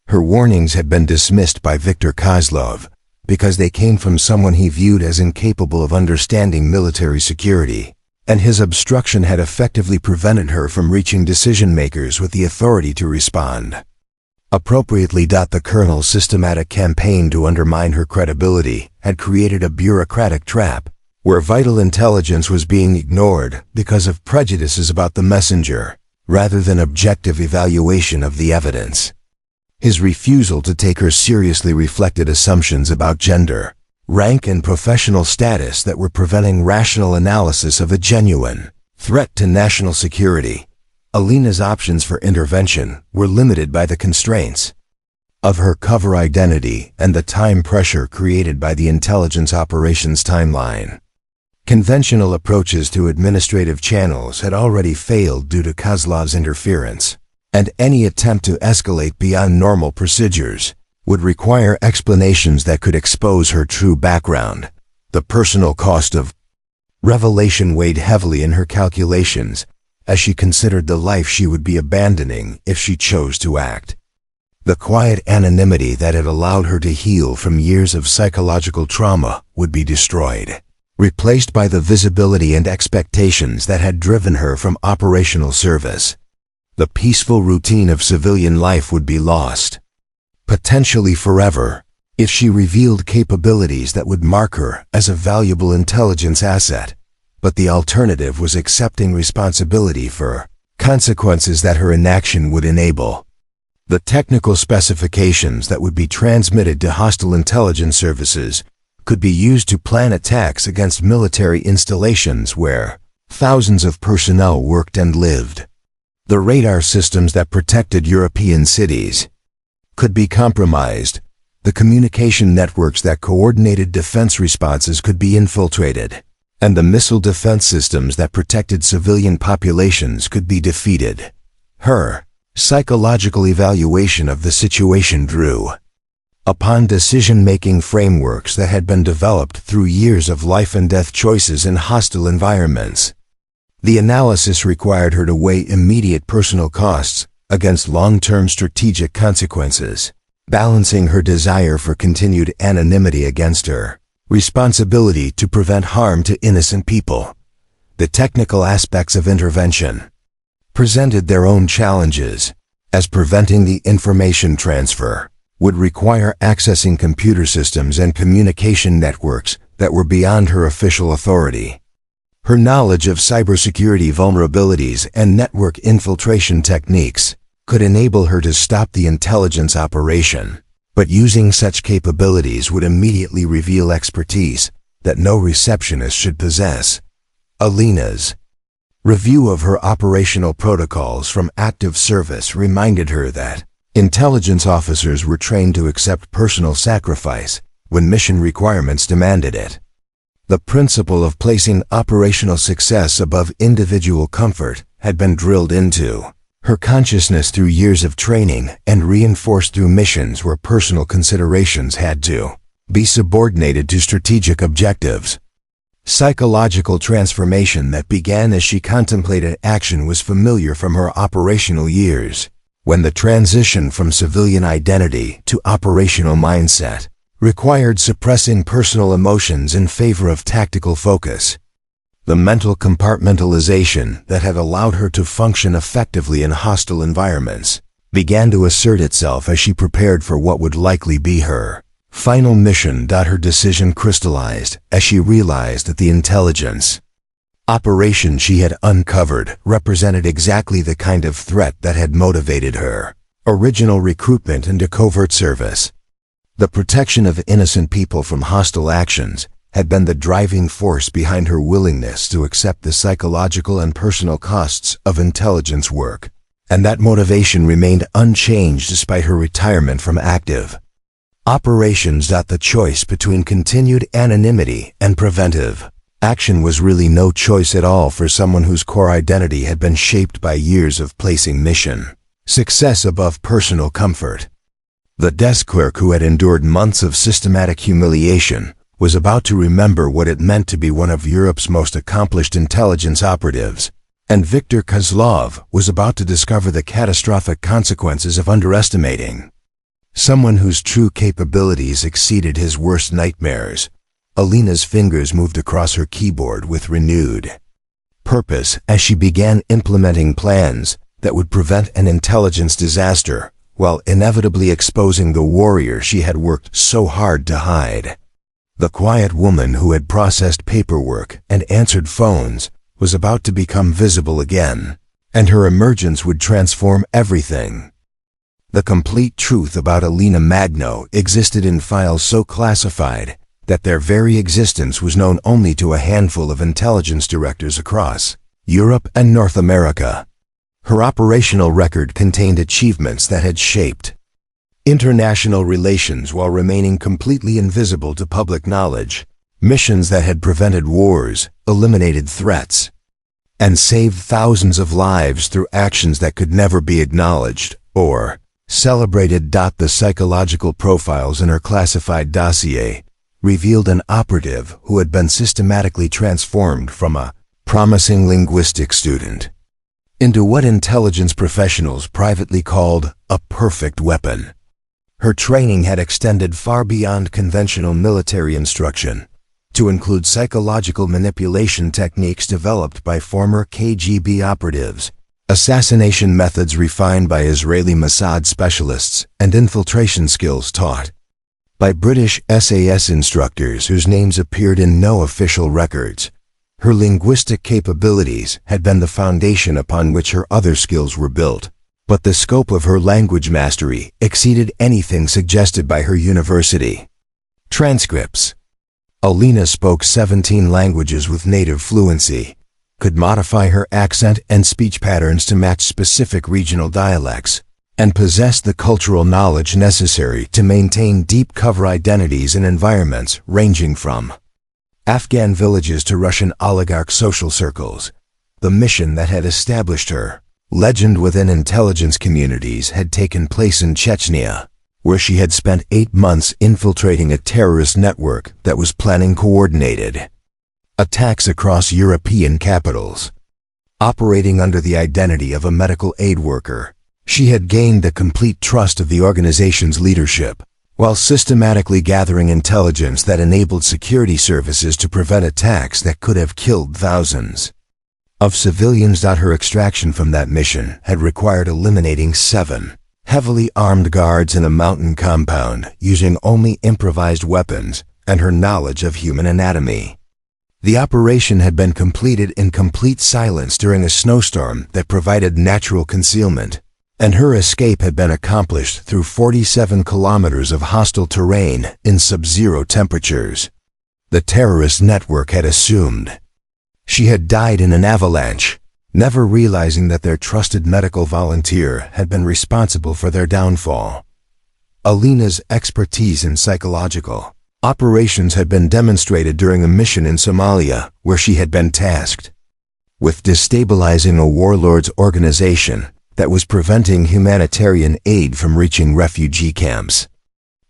Her warnings had been dismissed by Viktor Kozlov because they came from someone he viewed as incapable of understanding military security, and his obstruction had effectively prevented her from reaching decision-makers with the authority to respond appropriately. The colonel's systematic campaign to undermine her credibility had created a bureaucratic trap where vital intelligence was being ignored because of prejudices about the messenger, rather than objective evaluation of the evidence. His refusal to take her seriously reflected assumptions about gender, rank, and professional status that were preventing rational analysis of a genuine threat to national security. Alina's options for intervention were limited by the constraints of her cover identity and the time pressure created by the intelligence operations timeline. Conventional approaches to administrative channels had already failed due to Kozlov's interference, and any attempt to escalate beyond normal procedures would require explanations that could expose her true background. The personal cost of revelation weighed heavily in her calculations as she considered the life she would be abandoning if she chose to act. The quiet anonymity that had allowed her to heal from years of psychological trauma would be destroyed, replaced by the visibility and expectations that had driven her from operational service. The peaceful routine of civilian life would be lost, potentially forever, if she revealed capabilities that would mark her as a valuable intelligence asset. But the alternative was accepting responsibility for consequences that her inaction would enable. The technical specifications that would be transmitted to hostile intelligence services could be used to plan attacks against military installations where thousands of personnel worked and lived. The radar systems that protected European cities could be compromised. The communication networks that coordinated defense responses could be infiltrated, and the missile defense systems that protected civilian populations could be defeated. Her psychological evaluation of the situation drew upon decision-making frameworks that had been developed through years of life and death choices in hostile environments. The analysis required her to weigh immediate personal costs against long-term strategic consequences, balancing her desire for continued anonymity against her responsibility to prevent harm to innocent people. The technical aspects of intervention presented their own challenges, as preventing the information transfer would require accessing computer systems and communication networks that were beyond her official authority. Her knowledge of cybersecurity vulnerabilities and network infiltration techniques could enable her to stop the intelligence operation, but using such capabilities would immediately reveal expertise that no receptionist should possess. Alina's review of her operational protocols from active service reminded her that intelligence officers were trained to accept personal sacrifice when mission requirements demanded it. The principle of placing operational success above individual comfort had been drilled into her consciousness through years of training and reinforced through missions where personal considerations had to be subordinated to strategic objectives. Psychological transformation that began as she contemplated action was familiar from her operational years. when the transition from civilian identity to operational mindset required suppressing personal emotions in favor of tactical focus. The mental compartmentalization that had allowed her to function effectively in hostile environments began to assert itself as she prepared for what would likely be her final mission. Her decision crystallized as she realized that the intelligence operation she had uncovered represented exactly the kind of threat that had motivated her original recruitment into covert service. The protection of innocent people from hostile actions had been the driving force behind her willingness to accept the psychological and personal costs of intelligence work, and that motivation remained unchanged despite her retirement from active operations. The choice between continued anonymity and preventive action was really no choice at all for someone whose core identity had been shaped by years of placing mission success above personal comfort. The desk clerk who had endured months of systematic humiliation was about to remember what it meant to be one of Europe's most accomplished intelligence operatives, and Viktor Kozlov was about to discover the catastrophic consequences of underestimating someone whose true capabilities exceeded his worst nightmares. Alina's fingers moved across her keyboard with renewed purpose as she began implementing plans that would prevent an intelligence disaster while inevitably exposing the warrior she had worked so hard to hide. The quiet woman who had processed paperwork and answered phones was about to become visible again, and her emergence would transform everything. The complete truth about Alina Magno existed in files so classified that their very existence was known only to a handful of intelligence directors across Europe and North America. Her operational record contained achievements that had shaped international relations while remaining completely invisible to public knowledge, missions that had prevented wars, eliminated threats, and saved thousands of lives through actions that could never be acknowledged or celebrated. The psychological profiles in her classified dossier revealed an operative who had been systematically transformed from a promising linguistics student into what intelligence professionals privately called a perfect weapon. Her training had extended far beyond conventional military instruction to include psychological manipulation techniques developed by former KGB operatives, assassination methods refined by Israeli Mossad specialists, and infiltration skills taught by British SAS instructors whose names appeared in no official records. Her linguistic capabilities had been the foundation upon which her other skills were built, but the scope of her language mastery exceeded anything suggested by her university transcripts. Alina spoke 17 languages with native fluency, could modify her accent and speech patterns to match specific regional dialects, and possessed the cultural knowledge necessary to maintain deep cover identities in environments ranging from Afghan villages to Russian oligarch social circles. The mission that had established her legend within intelligence communities had taken place in Chechnya, where she had spent 8 months infiltrating a terrorist network that was planning coordinated attacks across European capitals. Operating under the identity of a medical aid worker, she had gained the complete trust of the organization's leadership, while systematically gathering intelligence that enabled security services to prevent attacks that could have killed thousands of civilians. Her extraction from that mission had required eliminating 7 heavily armed guards in a mountain compound using only improvised weapons and her knowledge of human anatomy. The operation had been completed in complete silence during a snowstorm that provided natural concealment, and her escape had been accomplished through 47 kilometers of hostile terrain in sub-zero temperatures. The terrorist network had assumed she had died in an avalanche, never realizing that their trusted medical volunteer had been responsible for their downfall. Alina's expertise in psychological operations had been demonstrated during a mission in Somalia, where she had been tasked with destabilizing a warlord's organization that was preventing humanitarian aid from reaching refugee camps.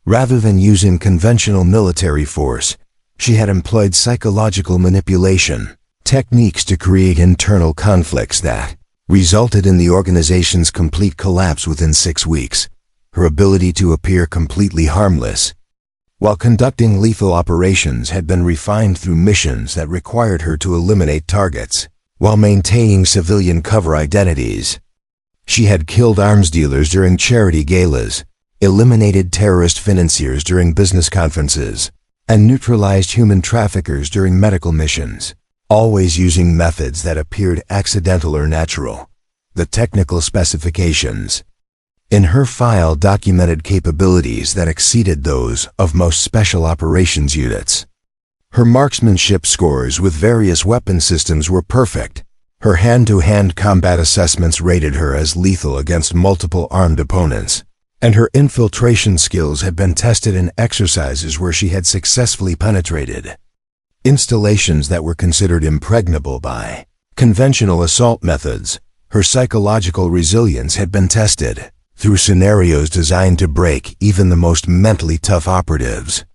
Rather than using conventional military force, she had employed psychological manipulation techniques to create internal conflicts that, resulted in the organization's complete collapse within 6 weeks. Her ability to appear completely harmless while conducting lethal operations had been refined through missions that required her to eliminate targets while maintaining civilian cover identities. She had killed arms dealers during charity galas, eliminated terrorist financiers during business conferences, and neutralized human traffickers during medical missions, always using methods that appeared accidental or natural. The technical specifications in her file documented capabilities that exceeded those of most special operations units. Her marksmanship scores with various weapon systems were perfect. Her hand-to-hand combat assessments rated her as lethal against multiple armed opponents, and her infiltration skills had been tested in exercises where she had successfully penetrated installations that were considered impregnable by conventional assault methods. Her psychological resilience had been tested through scenarios designed to break even the most mentally tough operatives.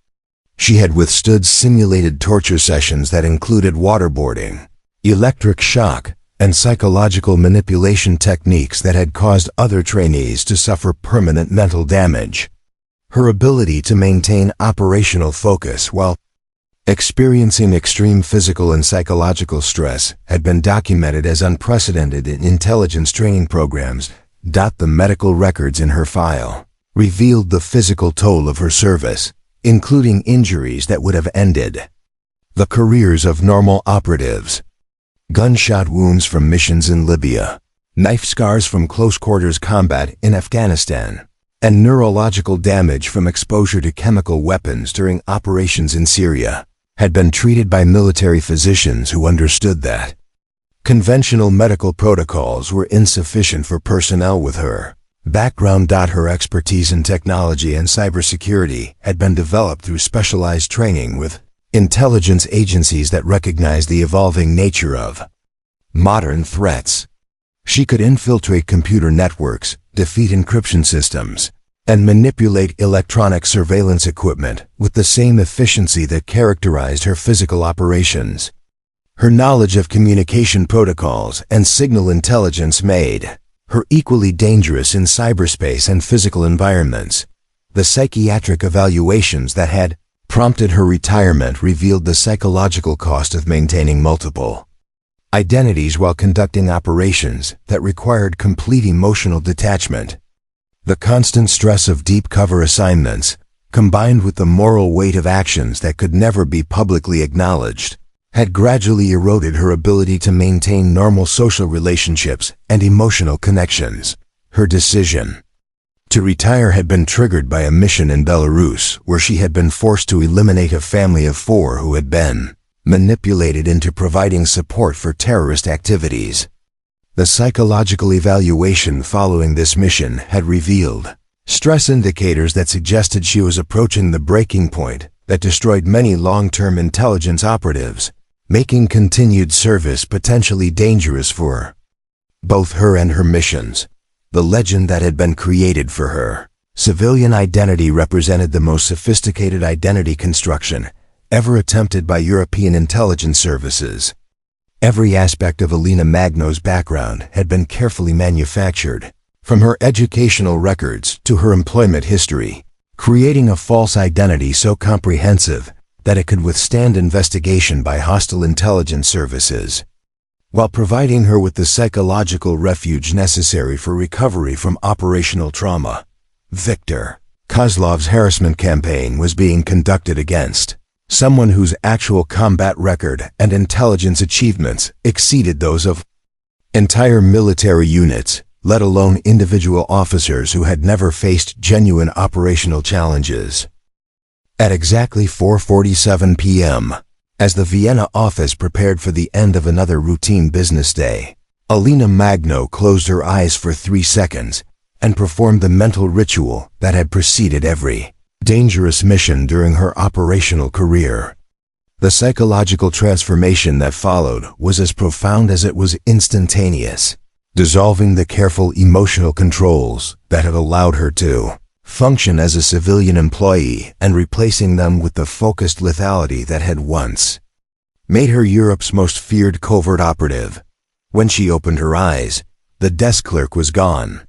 She had withstood simulated torture sessions that included waterboarding, electric shock, and psychological manipulation techniques that had caused other trainees to suffer permanent mental damage. Her ability to maintain operational focus while experiencing extreme physical and psychological stress had been documented as unprecedented in intelligence training programs. The medical records in her file revealed the physical toll of her service, including injuries that would have ended the careers of normal operatives. Gunshot wounds from missions in Libya, knife scars from close-quarters combat in Afghanistan, and neurological damage from exposure to chemical weapons during operations in Syria had been treated by military physicians who understood that conventional medical protocols were insufficient for personnel with her background. Her expertise in technology and cybersecurity had been developed through specialized training with intelligence agencies that recognized the evolving nature of modern threats. She could infiltrate computer networks, defeat encryption systems, and manipulate electronic surveillance equipment with the same efficiency that characterized her physical operations. Her knowledge of communication protocols and signal intelligence made her equally dangerous in cyberspace and physical environments. The psychiatric evaluations that had prompted her retirement revealed the psychological cost of maintaining multiple identities while conducting operations that required complete emotional detachment. The constant stress of deep cover assignments, combined with the moral weight of actions that could never be publicly acknowledged, had gradually eroded her ability to maintain normal social relationships and emotional connections. Her decision to retire had been triggered by a mission in Belarus where she had been forced to eliminate a family of 4 who had been manipulated into providing support for terrorist activities. The psychological evaluation following this mission had revealed stress indicators that suggested she was approaching the breaking point that destroyed many long-term intelligence operatives, making continued service potentially dangerous for both her and her missions. The legend that had been created for her civilian identity represented the most sophisticated identity construction ever attempted by European intelligence services. Every aspect of Alina Magno's background had been carefully manufactured, from her educational records to her employment history, creating a false identity so comprehensive that it could withstand investigation by hostile intelligence services, while providing her with the psychological refuge necessary for recovery from operational trauma. Viktor Kozlov's harassment campaign was being conducted against someone whose actual combat record and intelligence achievements exceeded those of entire military units, let alone individual officers who had never faced genuine operational challenges. At exactly 4:47 p.m., as the Vienna office prepared for the end of another routine business day, Alina Magno closed her eyes for 3 seconds and performed the mental ritual that had preceded every dangerous mission during her operational career. The psychological transformation that followed was as profound as it was instantaneous, dissolving the careful emotional controls that had allowed her to function as a civilian employee and replacing them with the focused lethality that had once made her Europe's most feared covert operative. When she opened her eyes, The desk clerk was gone.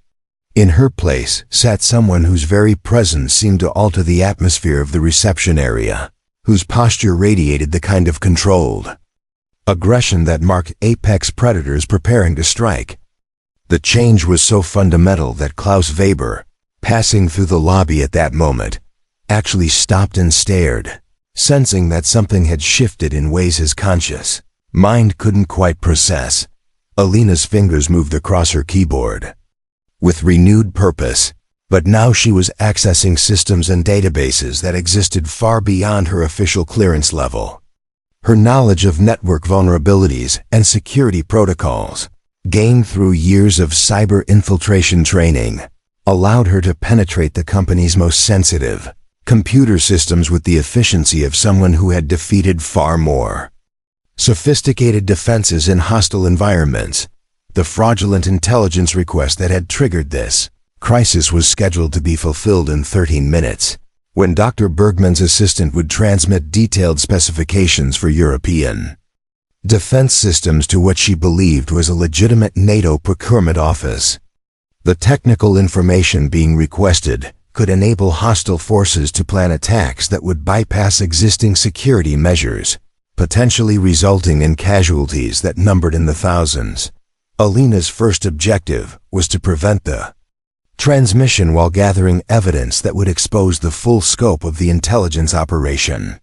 In her place sat someone whose very presence seemed to alter the atmosphere of the reception area, whose posture radiated the kind of controlled aggression that marked apex predators preparing to strike. The change was so fundamental that Klaus Weber, passing through the lobby at that moment, actually stopped and stared, sensing that something had shifted in ways his conscious mind couldn't quite process. Alina's fingers moved across her keyboard with renewed purpose, but now she was accessing systems and databases that existed far beyond her official clearance level. Her knowledge of network vulnerabilities and security protocols, gained through years of cyber infiltration training, allowed her to penetrate the company's most sensitive computer systems with the efficiency of someone who had defeated far more sophisticated defenses in hostile environments. The fraudulent intelligence request that had triggered this crisis was scheduled to be fulfilled in 13 minutes, when Dr. Bergmann's assistant would transmit detailed specifications for European defense systems to what she believed was a legitimate NATO procurement office. The technical information being requested could enable hostile forces to plan attacks that would bypass existing security measures, potentially resulting in casualties that numbered in the thousands. Alina's first objective was to prevent the transmission while gathering evidence that would expose the full scope of the intelligence operation.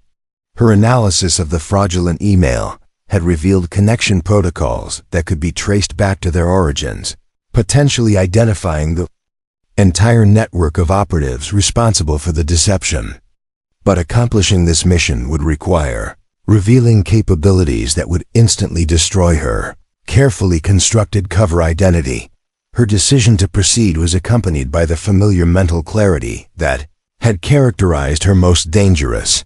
Her analysis of the fraudulent email had revealed connection protocols that could be traced back to their origins, potentially identifying the entire network of operatives responsible for the deception. But accomplishing this mission would require revealing capabilities that would instantly destroy her carefully constructed cover identity. Her decision to proceed was accompanied by the familiar mental clarity that had characterized her most dangerous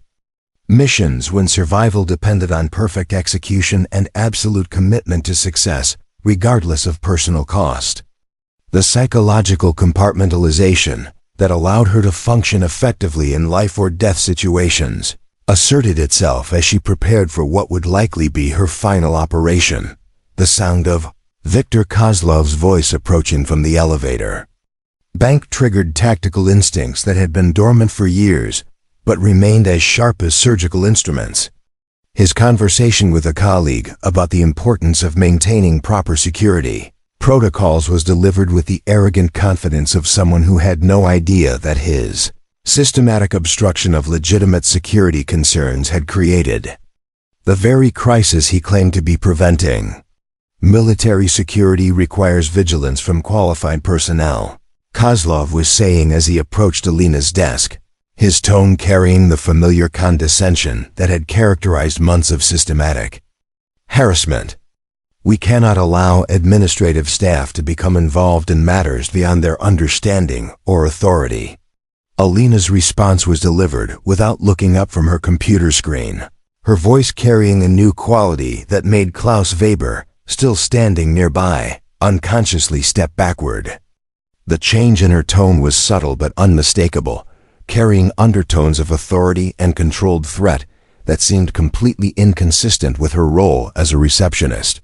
missions when survival depended on perfect execution and absolute commitment to success, regardless of personal cost. The psychological compartmentalization that allowed her to function effectively in life or death situations asserted itself as she prepared for what would likely be her final operation. The sound of Viktor Kozlov's voice approaching from the elevator bank-triggered tactical instincts that had been dormant for years, but remained as sharp as surgical instruments. His conversation with a colleague about the importance of maintaining proper security protocols was delivered with the arrogant confidence of someone who had no idea that his systematic obstruction of legitimate security concerns had created the very crisis he claimed to be preventing. Military security requires vigilance from qualified personnel, Kozlov was saying as he approached Alina's desk, his tone carrying the familiar condescension that had characterized months of systematic harassment. We cannot allow administrative staff to become involved in matters beyond their understanding or authority. Alina's response was delivered without looking up from her computer screen, her voice carrying a new quality that made Klaus Weber, still standing nearby, unconsciously step backward. The change in her tone was subtle but unmistakable, carrying undertones of authority and controlled threat that seemed completely inconsistent with her role as a receptionist.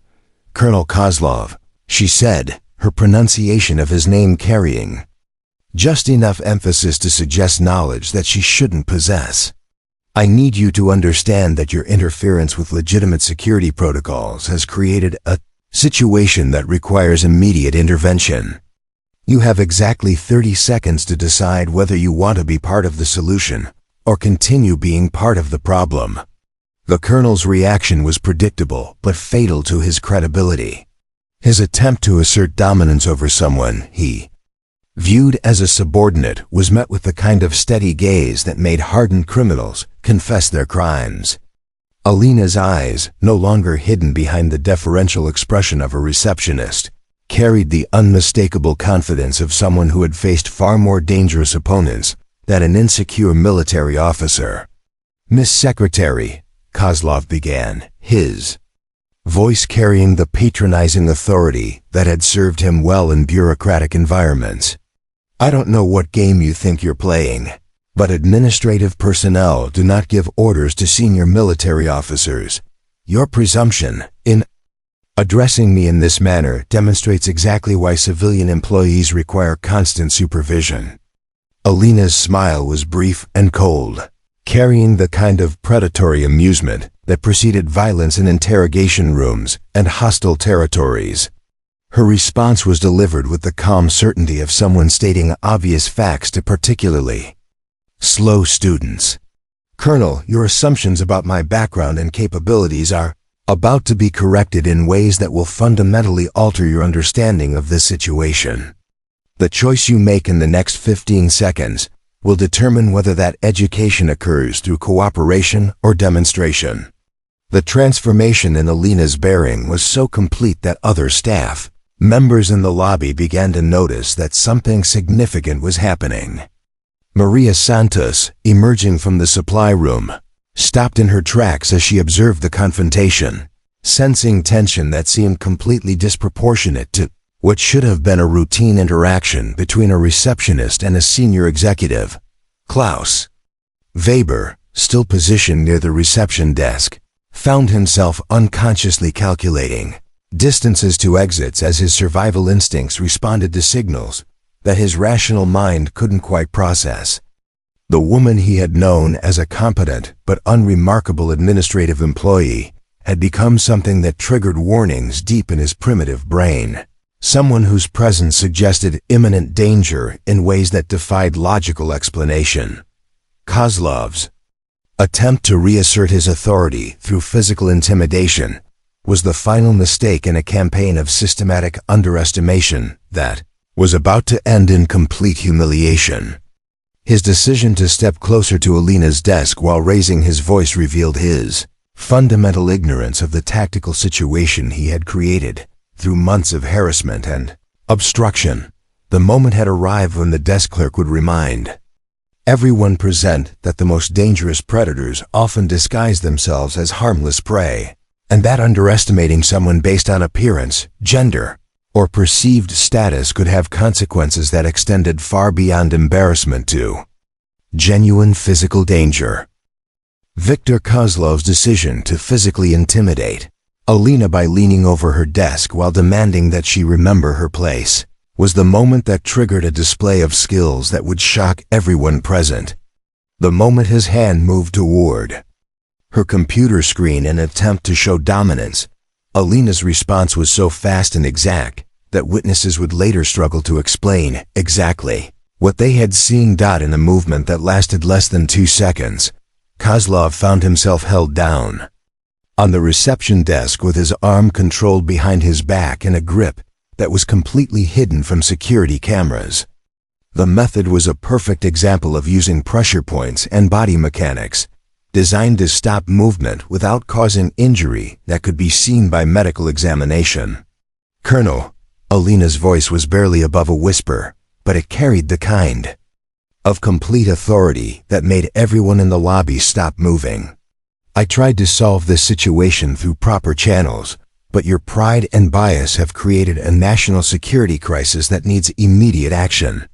"Colonel Kozlov," she said, her pronunciation of his name carrying just enough emphasis to suggest knowledge that she shouldn't possess. "I need you to understand that your interference with legitimate security protocols has created a situation that requires immediate intervention. You have exactly 30 seconds to decide whether you want to be part of the solution or continue being part of the problem." The colonel's reaction was predictable but fatal to his credibility. His attempt to assert dominance over someone he viewed as a subordinate was met with the kind of steady gaze that made hardened criminals confess their crimes. Alina's eyes, no longer hidden behind the deferential expression of a receptionist, carried the unmistakable confidence of someone who had faced far more dangerous opponents than an insecure military officer. "Miss Secretary," Kozlov began, his voice carrying the patronizing authority that had served him well in bureaucratic environments. "I don't know what game you think you're playing, but administrative personnel do not give orders to senior military officers. Your presumption in Addressing me in this manner demonstrates exactly why civilian employees require constant supervision. Alina's smile was brief and cold, carrying the kind of predatory amusement that preceded violence in interrogation rooms and hostile territories. Her response was delivered with the calm certainty of someone stating obvious facts to particularly slow students. "Colonel, your assumptions about my background and capabilities are about to be corrected in ways that will fundamentally alter your understanding of this situation. The choice you make in the next 15 seconds will determine whether that education occurs through cooperation or demonstration." The transformation in Alina's bearing was so complete that other staff members in the lobby began to notice that something significant was happening. Maria Santos, emerging from the supply room, stopped in her tracks as she observed the confrontation, sensing tension that seemed completely disproportionate to what should have been a routine interaction between a receptionist and a senior executive. Klaus Weber, still positioned near the reception desk, found himself unconsciously calculating distances to exits as his survival instincts responded to signals that his rational mind couldn't quite process. The woman he had known as a competent but unremarkable administrative employee had become something that triggered warnings deep in his primitive brain. Someone whose presence suggested imminent danger in ways that defied logical explanation. Kozlov's attempt to reassert his authority through physical intimidation was the final mistake in a campaign of systematic underestimation that was about to end in complete humiliation. His decision to step closer to Alina's desk while raising his voice revealed his fundamental ignorance of the tactical situation he had created through months of harassment and obstruction. The moment had arrived when the desk clerk would remind everyone present that the most dangerous predators often disguise themselves as harmless prey, and that underestimating someone based on appearance, gender, or perceived status could have consequences that extended far beyond embarrassment to genuine physical danger. Viktor Kozlov's decision to physically intimidate Alina by leaning over her desk while demanding that she remember her place was the moment that triggered a display of skills that would shock everyone present. The moment his hand moved toward her computer screen in an attempt to show dominance, Alina's response was so fast and exact that witnesses would later struggle to explain exactly what they had seen. In a movement that lasted less than 2 seconds, Kozlov found himself held down on the reception desk with his arm controlled behind his back in a grip that was completely hidden from security cameras. The method was a perfect example of using pressure points and body mechanics, designed to stop movement without causing injury that could be seen by medical examination. "Colonel," Alina's voice was barely above a whisper, but it carried the kind of complete authority that made everyone in the lobby stop moving. "I tried to solve this situation through proper channels, but your pride and bias have created a national security crisis that needs immediate action.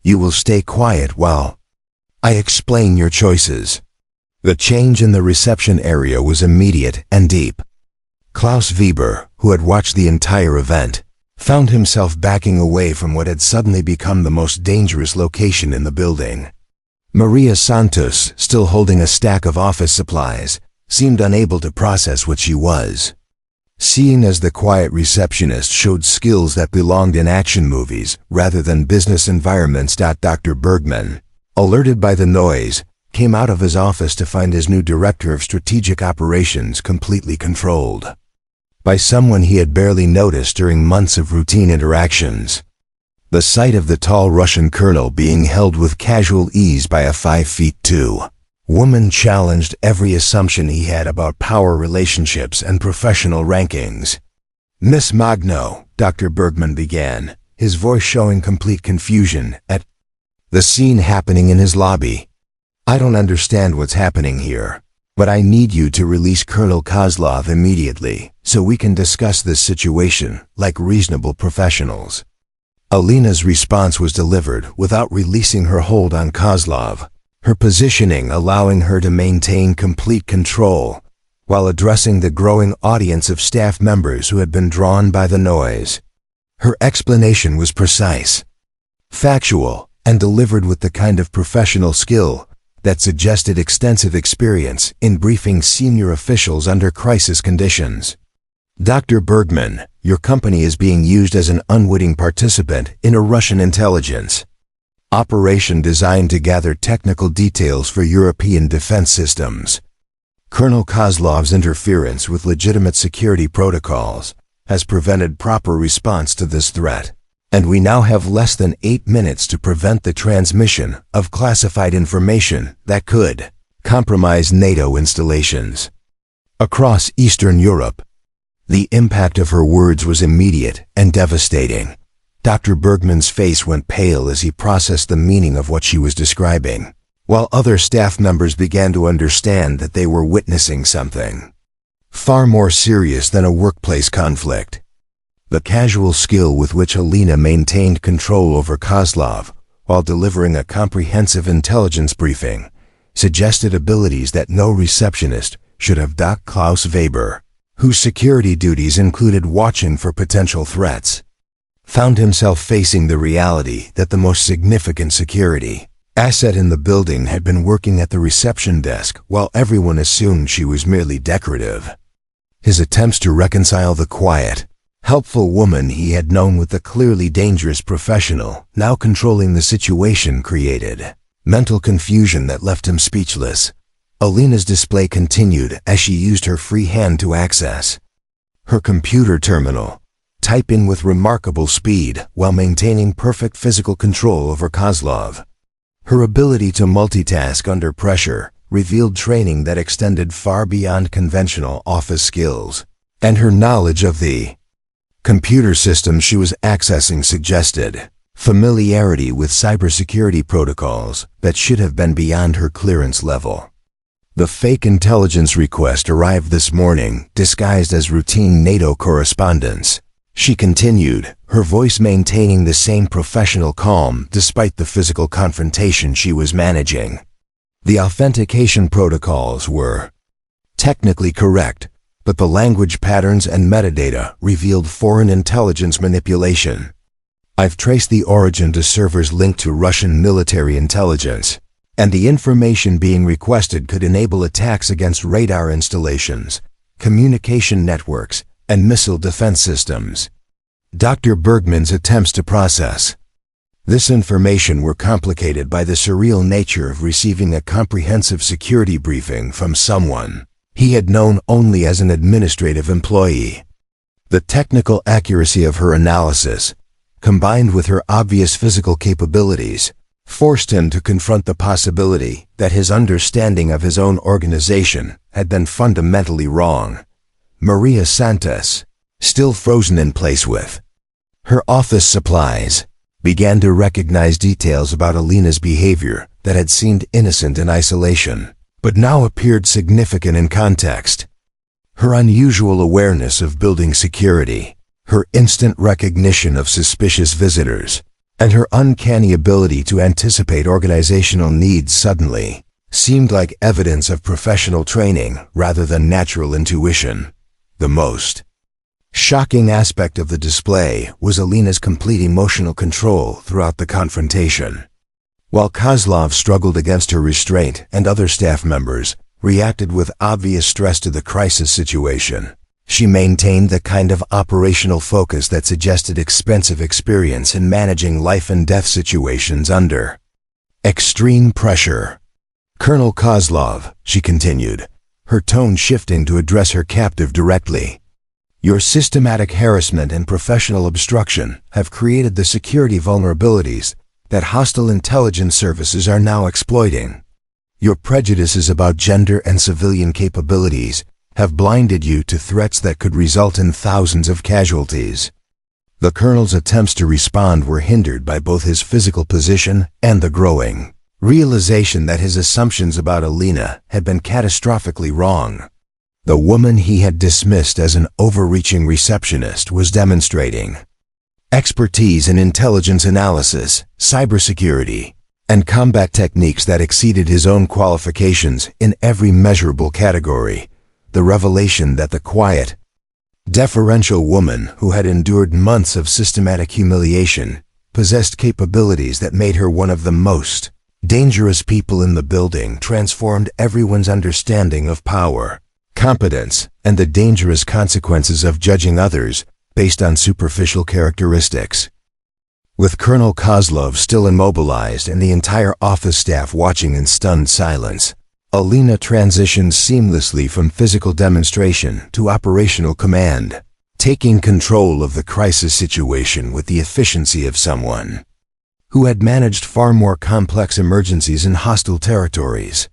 You will stay quiet while I explain your choices." The change in the reception area was immediate and deep. Klaus Weber, who had watched the entire event, found himself backing away from what had suddenly become the most dangerous location in the building. Maria Santos, still holding a stack of office supplies, seemed unable to process what she was seeing as the quiet receptionist showed skills that belonged in action movies rather than business environments. Dr. Bergmann, alerted by the noise, came out of his office to find his new director of strategic operations completely controlled by someone he had barely noticed during months of routine interactions. The sight of the tall Russian colonel being held with casual ease by a 5'2" woman challenged every assumption he had about power relationships and professional rankings. "Miss Magno," Dr. Bergmann began, his voice showing complete confusion at the scene happening in his lobby. "I don't understand what's happening here, but I need you to release Colonel Kozlov immediately so we can discuss this situation like reasonable professionals." Alina's response was delivered without releasing her hold on Kozlov, her positioning allowing her to maintain complete control while addressing the growing audience of staff members who had been drawn by the noise. Her explanation was precise, factual, and delivered with the kind of professional skill that suggested extensive experience in briefing senior officials under crisis conditions. Dr. Bergmann, your company is being used as an unwitting participant in a Russian intelligence operation designed to gather technical details for European defense systems. Colonel Kozlov's interference with legitimate security protocols has prevented proper response to this threat, and we now have less than 8 minutes to prevent the transmission of classified information that could compromise NATO installations across Eastern Europe. The impact of her words was immediate and devastating. Dr. Bergmann's face went pale as he processed the meaning of what she was describing, while other staff members began to understand that they were witnessing something far more serious than a workplace conflict. The casual skill with which Alina maintained control over Kozlov while delivering a comprehensive intelligence briefing suggested abilities that no receptionist should have. Klaus Weber, whose security duties included watching for potential threats, found himself facing the reality that the most significant security asset in the building had been working at the reception desk while everyone assumed she was merely decorative. His attempts to reconcile the quiet, helpful woman he had known with the clearly dangerous professional now controlling the situation created mental confusion that left him speechless. Alina's display continued as she used her free hand to access her computer terminal, typing with remarkable speed while maintaining perfect physical control over Kozlov. Her ability to multitask under pressure revealed training that extended far beyond conventional office skills, and her knowledge of the computer system she was accessing suggested familiarity with cybersecurity protocols that should have been beyond her clearance level. The fake intelligence request arrived this morning, disguised as routine NATO correspondence. She continued, her voice maintaining the same professional calm despite the physical confrontation she was managing. The authentication protocols were technically correct, but the language patterns and metadata revealed foreign intelligence manipulation. I've traced the origin to servers linked to Russian military intelligence, and the information being requested could enable attacks against radar installations, communication networks, and missile defense systems. Dr. Bergmann's attempts to process this information were complicated by the surreal nature of receiving a comprehensive security briefing from someone he had known only as an administrative employee. The technical accuracy of her analysis, combined with her obvious physical capabilities, forced him to confront the possibility that his understanding of his own organization had been fundamentally wrong. Maria Santos, still frozen in place with her office supplies, began to recognize details about Alina's behavior that had seemed innocent in isolation, but now appeared significant in context. Her unusual awareness of building security, her instant recognition of suspicious visitors, and her uncanny ability to anticipate organizational needs suddenly seemed like evidence of professional training rather than natural intuition. The most shocking aspect of the display was Alina's complete emotional control throughout the confrontation. While Kozlov struggled against her restraint and other staff members reacted with obvious stress to the crisis situation, she maintained the kind of operational focus that suggested expensive experience in managing life-and-death situations under extreme pressure. Colonel Kozlov, she continued, her tone shifting to address her captive directly. Your systematic harassment and professional obstruction have created the security vulnerabilities that hostile intelligence services are now exploiting. Your prejudices about gender and civilian capabilities have blinded you to threats that could result in thousands of casualties. The colonel's attempts to respond were hindered by both his physical position and the growing realization that his assumptions about Alina had been catastrophically wrong. The woman he had dismissed as an overreaching receptionist was demonstrating expertise in intelligence analysis, cybersecurity, and combat techniques that exceeded his own qualifications in every measurable category. the revelation that the quiet, deferential woman who had endured months of systematic humiliation possessed capabilities that made her one of the most dangerous people in the building, transformed everyone's understanding of power, competence, and the dangerous consequences of judging others based on superficial characteristics. With Colonel Kozlov still immobilized and the entire office staff watching in stunned silence, Alina transitioned seamlessly from physical demonstration to operational command, taking control of the crisis situation with the efficiency of someone who had managed far more complex emergencies in hostile territories.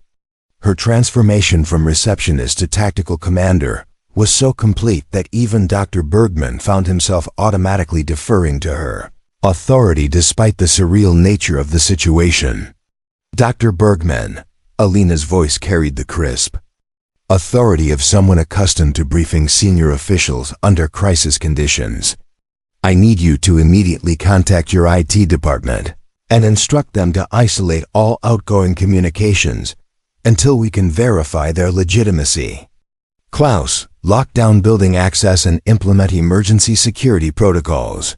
Her transformation from receptionist to tactical commander was so complete that even Dr. Bergmann found himself automatically deferring to her authority despite the surreal nature of the situation. Dr. Bergmann, Alina's voice carried the crisp authority of someone accustomed to briefing senior officials under crisis conditions. I need you to immediately contact your IT department and instruct them to isolate all outgoing communications until we can verify their legitimacy. Klaus, lock down building access and implement emergency security protocols.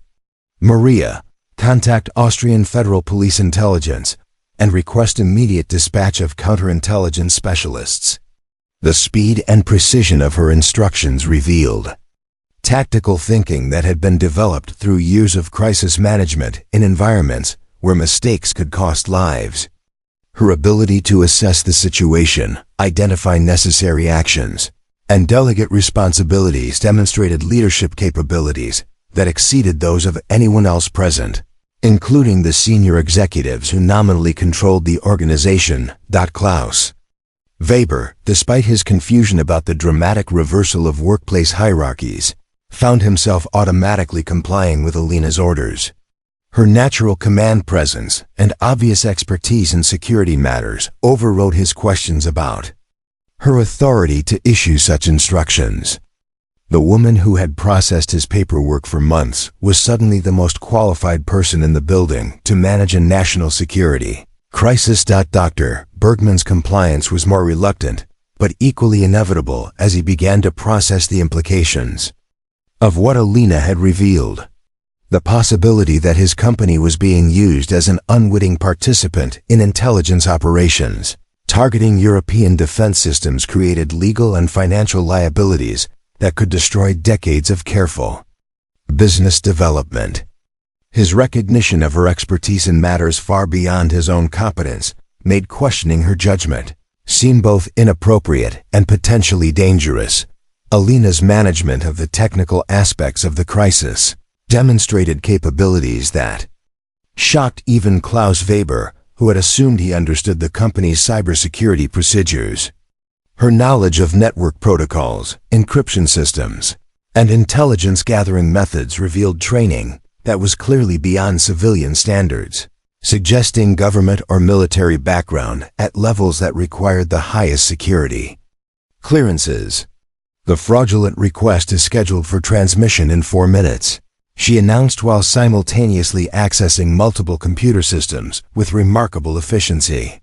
Maria, contact Austrian Federal Police Intelligence and request immediate dispatch of counterintelligence specialists. The speed and precision of her instructions revealed tactical thinking that had been developed through years of crisis management in environments where mistakes could cost lives. Her ability to assess the situation, identify necessary actions, and delegate responsibilities demonstrated leadership capabilities that exceeded those of anyone else present, including the senior executives who nominally controlled the organization. Klaus Weber, despite his confusion about the dramatic reversal of workplace hierarchies, found himself automatically complying with Alina's orders. Her natural command presence and obvious expertise in security matters overrode his questions about her authority to issue such instructions. The woman who had processed his paperwork for months was suddenly the most qualified person in the building to manage a national security crisis. Dr. Bergmann's compliance was more reluctant, but equally inevitable as he began to process the implications of what Alina had revealed. The possibility that his company was being used as an unwitting participant in intelligence operations targeting European defense systems created legal and financial liabilities that could destroy decades of careful business development. His recognition of her expertise in matters far beyond his own competence made questioning her judgment seem both inappropriate and potentially dangerous. Alina's management of the technical aspects of the crisis demonstrated capabilities that shocked even Klaus Weber, who had assumed he understood the company's cybersecurity procedures. Her knowledge of network protocols, encryption systems, and intelligence-gathering methods revealed training that was clearly beyond civilian standards, suggesting government or military background at levels that required the highest security clearances. The fraudulent request is scheduled for transmission in 4 minutes, she announced while simultaneously accessing multiple computer systems with remarkable efficiency.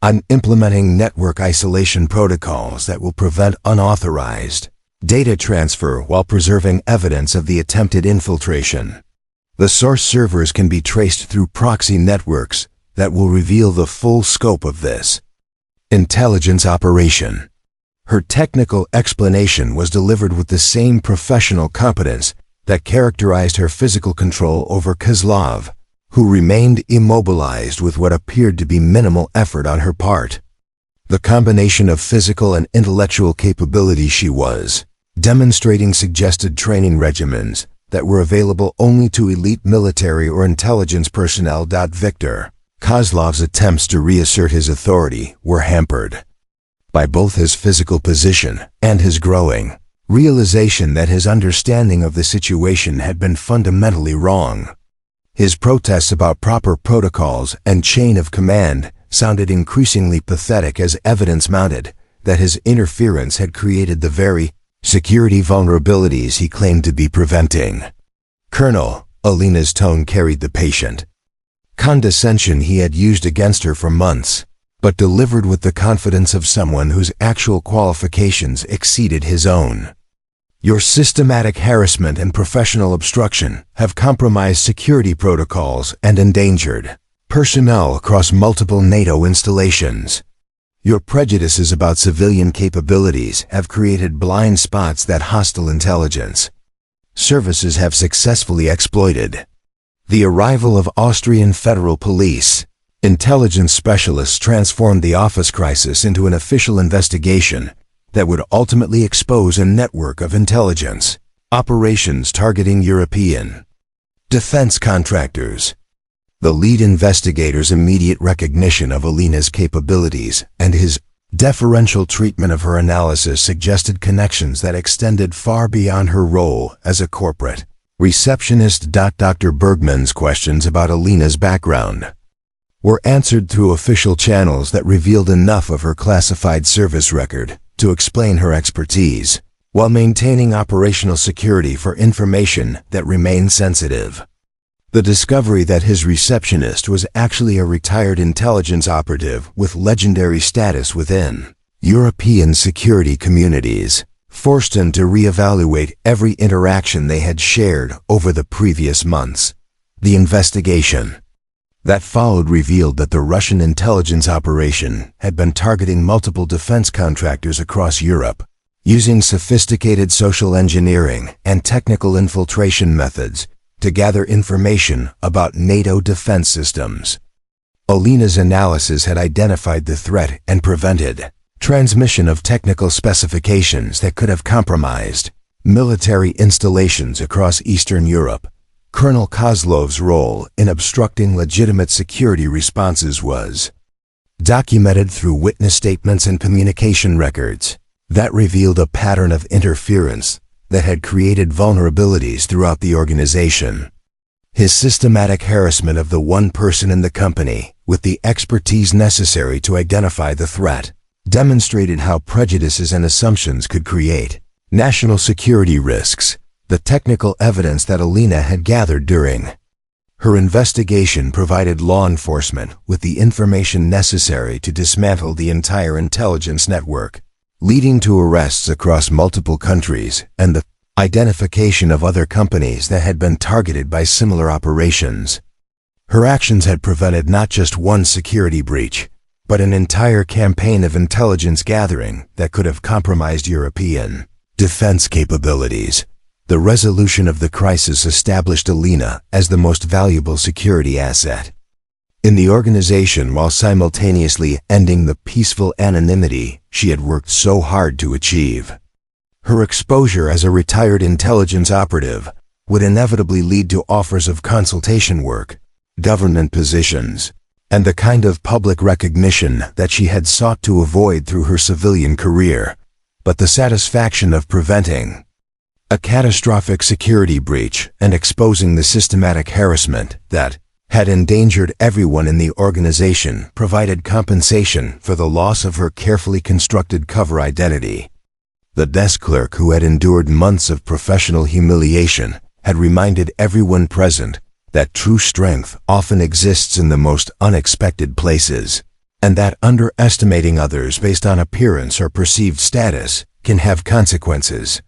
I'm implementing network isolation protocols that will prevent unauthorized data transfer while preserving evidence of the attempted infiltration. The source servers can be traced through proxy networks that will reveal the full scope of this intelligence operation. Her technical explanation was delivered with the same professional competence that characterized her physical control over Kozlov, who remained immobilized with what appeared to be minimal effort on her part. The combination of physical and intellectual capability she was demonstrating suggested training regimens that were available only to elite military or intelligence personnel. Viktor Kozlov's attempts to reassert his authority were hampered by both his physical position and his growing realization that his understanding of the situation had been fundamentally wrong. His protests about proper protocols and chain of command sounded increasingly pathetic as evidence mounted that his interference had created the very security vulnerabilities he claimed to be preventing. Colonel, Alina's tone carried the patient condescension he had used against her for months. but delivered with the confidence of someone whose actual qualifications exceeded his own. Your systematic harassment and professional obstruction have compromised security protocols and endangered personnel across multiple NATO installations. Your prejudices about civilian capabilities have created blind spots that hostile intelligence services have successfully exploited. The arrival of Austrian federal police intelligence specialists transformed the office crisis into an official investigation that would ultimately expose a network of intelligence operations targeting European defense contractors. The lead investigator's immediate recognition of Alina's capabilities and his deferential treatment of her analysis suggested connections that extended far beyond her role as a corporate receptionist. Dr. Bergmann's questions about Alina's background were answered through official channels that revealed enough of her classified service record to explain her expertise, while maintaining operational security for information that remained sensitive. The discovery that his receptionist was actually a retired intelligence operative with legendary status within European security communities forced him to reevaluate every interaction they had shared over the previous months. The investigation that followed revealed that the Russian intelligence operation had been targeting multiple defense contractors across Europe, using sophisticated social engineering and technical infiltration methods to gather information about NATO defense systems. Alina's analysis had identified the threat and prevented transmission of technical specifications that could have compromised military installations across Eastern Europe. Colonel Kozlov's role in obstructing legitimate security responses was documented through witness statements and communication records that revealed a pattern of interference that had created vulnerabilities throughout the organization. His systematic harassment of the one person in the company with the expertise necessary to identify the threat demonstrated how prejudices and assumptions could create national security risks. The technical evidence that Alina had gathered during her investigation provided law enforcement with the information necessary to dismantle the entire intelligence network, leading to arrests across multiple countries and the identification of other companies that had been targeted by similar operations. Her actions had prevented not just one security breach, but an entire campaign of intelligence gathering that could have compromised European defense capabilities. The resolution of the crisis established Alina as the most valuable security asset in the organization while simultaneously ending the peaceful anonymity she had worked so hard to achieve. Her exposure as a retired intelligence operative would inevitably lead to offers of consultation work, government positions, and the kind of public recognition that she had sought to avoid through her civilian career. But the satisfaction of preventing a catastrophic security breach and exposing the systematic harassment that had endangered everyone in the organization provided compensation for the loss of her carefully constructed cover identity. The desk clerk, who had endured months of professional humiliation, had reminded everyone present that true strength often exists in the most unexpected places, and that underestimating others based on appearance or perceived status can have consequences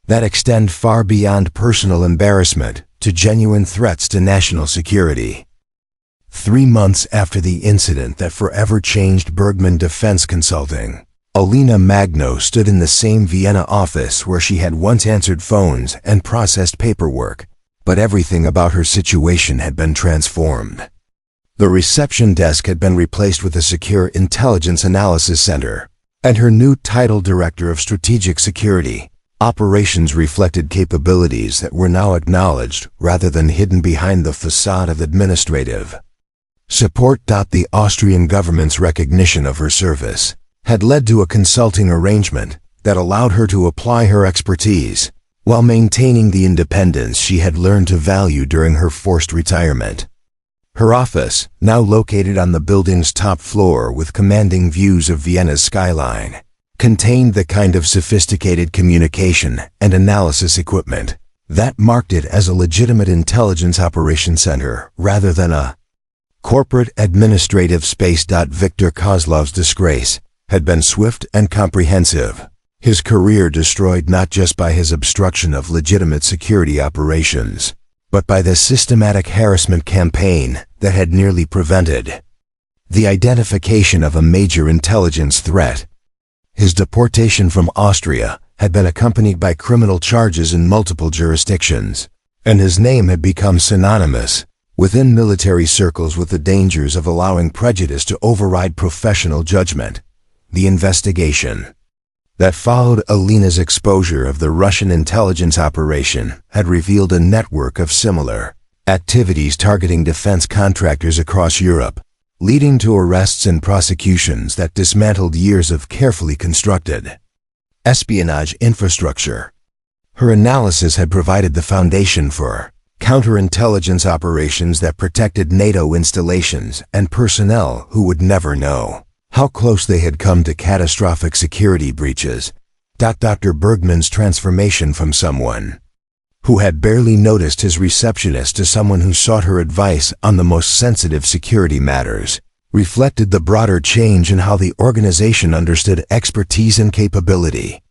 that extend far beyond personal embarrassment to genuine threats to national security. 3 months after the incident that forever changed Bergmann Defense Consulting, Alina Magno stood in the same Vienna office where she had once answered phones and processed paperwork, but everything about her situation had been transformed. The reception desk had been replaced with a secure intelligence analysis center, and her new title, Director of Strategic Security Operations, reflected capabilities that were now acknowledged rather than hidden behind the facade of administrative support. The Austrian government's recognition of her service had led to a consulting arrangement that allowed her to apply her expertise while maintaining the independence she had learned to value during her forced retirement. Her office, now located on the building's top floor with commanding views of Vienna's skyline, contained the kind of sophisticated communication and analysis equipment that marked it as a legitimate intelligence operations center rather than a corporate administrative space. Viktor Kozlov's disgrace had been swift and comprehensive. His career destroyed not just by his obstruction of legitimate security operations, but by the systematic harassment campaign that had nearly prevented the identification of a major intelligence threat. His deportation from Austria had been accompanied by criminal charges in multiple jurisdictions, and his name had become synonymous within military circles with the dangers of allowing prejudice to override professional judgment. The investigation that followed Alina's exposure of the Russian intelligence operation had revealed a network of similar activities targeting defense contractors across Europe, leading to arrests and prosecutions that dismantled years of carefully constructed espionage infrastructure. Her analysis had provided the foundation for counterintelligence operations that protected NATO installations and personnel who would never know how close they had come to catastrophic security breaches. Dr. Bergmann's transformation from someone who had barely noticed his receptionist to someone who sought her advice on the most sensitive security matters reflected the broader change in how the organization understood expertise and capability.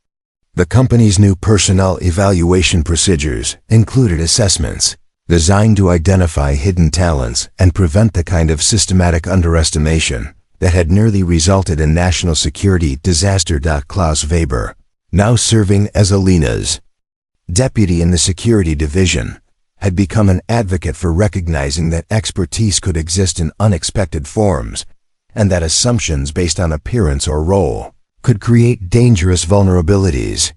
The company's new personnel evaluation procedures included assessments designed to identify hidden talents and prevent the kind of systematic underestimation that had nearly resulted in national security disaster. Klaus Weber, now serving as Alina's deputy in the security division, had become an advocate for recognizing that expertise could exist in unexpected forms, and that assumptions based on appearance or role could create dangerous vulnerabilities.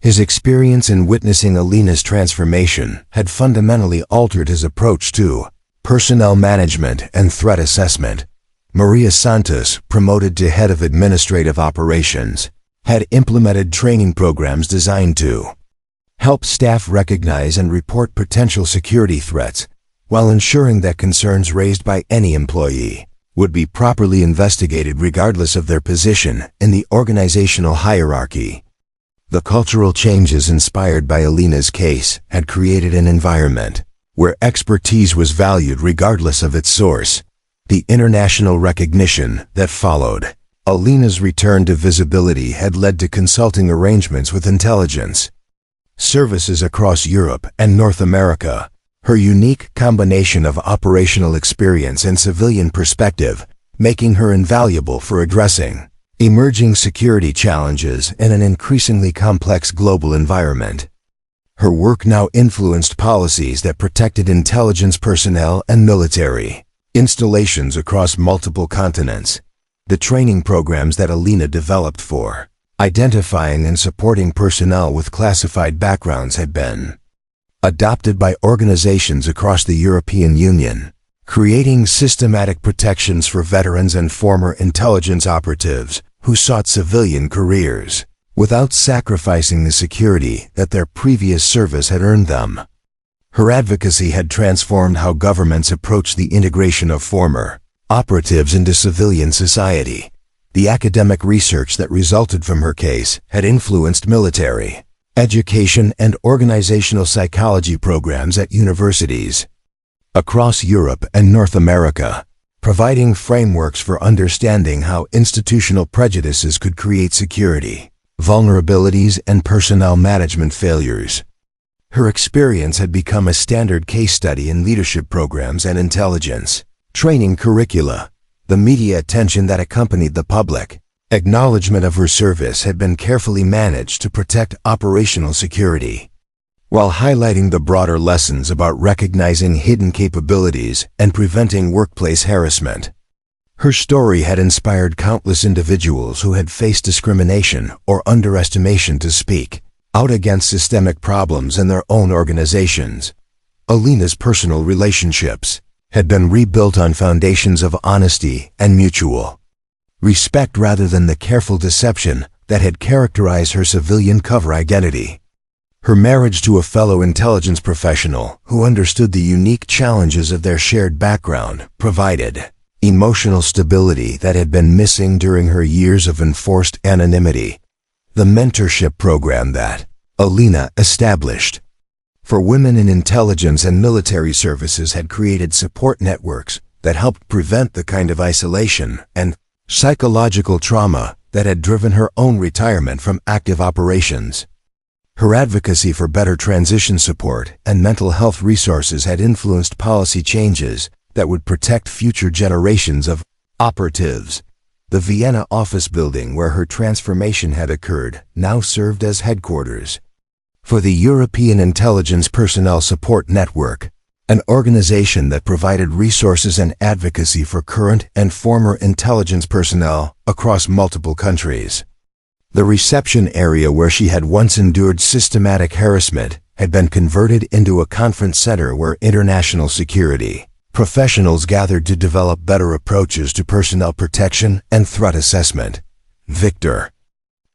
His experience in witnessing Alina's transformation had fundamentally altered his approach to personnel management and threat assessment. Maria Santos, promoted to head of administrative operations, had implemented training programs designed to help staff recognize and report potential security threats, while ensuring that concerns raised by any employee would be properly investigated regardless of their position in the organizational hierarchy. The cultural changes inspired by Alina's case had created an environment where expertise was valued regardless of its source. The international recognition that followed Alina's return to visibility had led to consulting arrangements with intelligence services across Europe and North America. Her unique combination of operational experience and civilian perspective, making her invaluable for addressing emerging security challenges in an increasingly complex global environment. Her work now influenced policies that protected intelligence personnel and military installations across multiple continents. The training programs that Alina developed for identifying and supporting personnel with classified backgrounds had been adopted by organizations across the European Union, creating systematic protections for veterans and former intelligence operatives who sought civilian careers without sacrificing the security that their previous service had earned them. Her advocacy had transformed how governments approached the integration of former operatives into civilian society. The academic research that resulted from her case had influenced military education and organizational psychology programs at universities across Europe and North America, providing frameworks for understanding how institutional prejudices could create security vulnerabilities and personnel management failures. Her experience had become a standard case study in leadership programs and intelligence training curricula. The media attention that accompanied the public acknowledgement of her service had been carefully managed to protect operational security, while highlighting the broader lessons about recognizing hidden capabilities and preventing workplace harassment. Her story had inspired countless individuals who had faced discrimination or underestimation to speak out against systemic problems in their own organizations. Alina's personal relationships had been rebuilt on foundations of honesty and mutual respect rather than the careful deception that had characterized her civilian cover identity. Her marriage to a fellow intelligence professional who understood the unique challenges of their shared background provided emotional stability that had been missing during her years of enforced anonymity. The mentorship program that Alina established for women in intelligence and military services had created support networks that helped prevent the kind of isolation and psychological trauma that had driven her own retirement from active operations. Her advocacy for better transition support and mental health resources had influenced policy changes that would protect future generations of operatives. The Vienna office building where her transformation had occurred now served as headquarters for the European Intelligence Personnel Support Network, an organization that provided resources and advocacy for current and former intelligence personnel across multiple countries. The reception area where she had once endured systematic harassment had been converted into a conference center where international security professionals gathered to develop better approaches to personnel protection and threat assessment. Viktor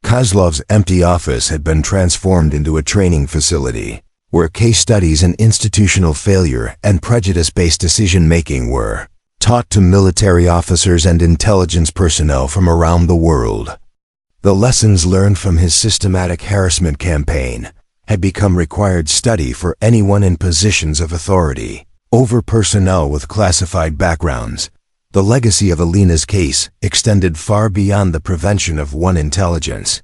Kozlov's empty office had been transformed into a training facility where case studies in institutional failure and prejudice-based decision-making were taught to military officers and intelligence personnel from around the world. The lessons learned from his systematic harassment campaign had become required study for anyone in positions of authority over personnel with classified backgrounds. The legacy of Alina's case extended far beyond the prevention of one intelligence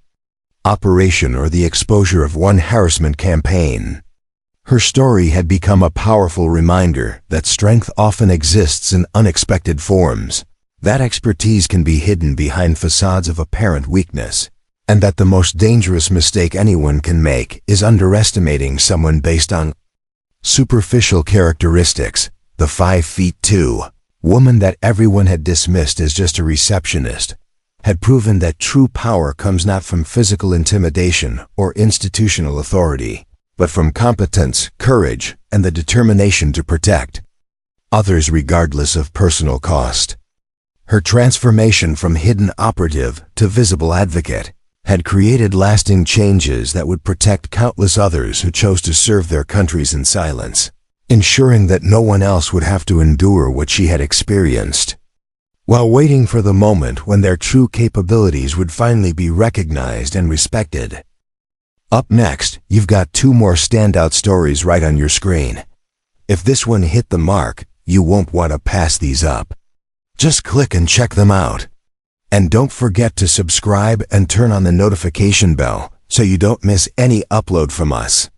operation or the exposure of one harassment campaign. Her story had become a powerful reminder that strength often exists in unexpected forms, that expertise can be hidden behind facades of apparent weakness, and that the most dangerous mistake anyone can make is underestimating someone based on superficial characteristics. The 5'2" woman that everyone had dismissed as just a receptionist had proven that true power comes not from physical intimidation or institutional authority, but from competence, courage, and the determination to protect others regardless of personal cost. Her transformation from hidden operative to visible advocate had created lasting changes that would protect countless others who chose to serve their countries in silence, ensuring that no one else would have to endure what she had experienced, while waiting for the moment when their true capabilities would finally be recognized and respected. Up next, you've got two more standout stories right on your screen. If this one hit the mark, you won't want to pass these up. Just click and check them out. And don't forget to subscribe and turn on the notification bell so you don't miss any upload from us.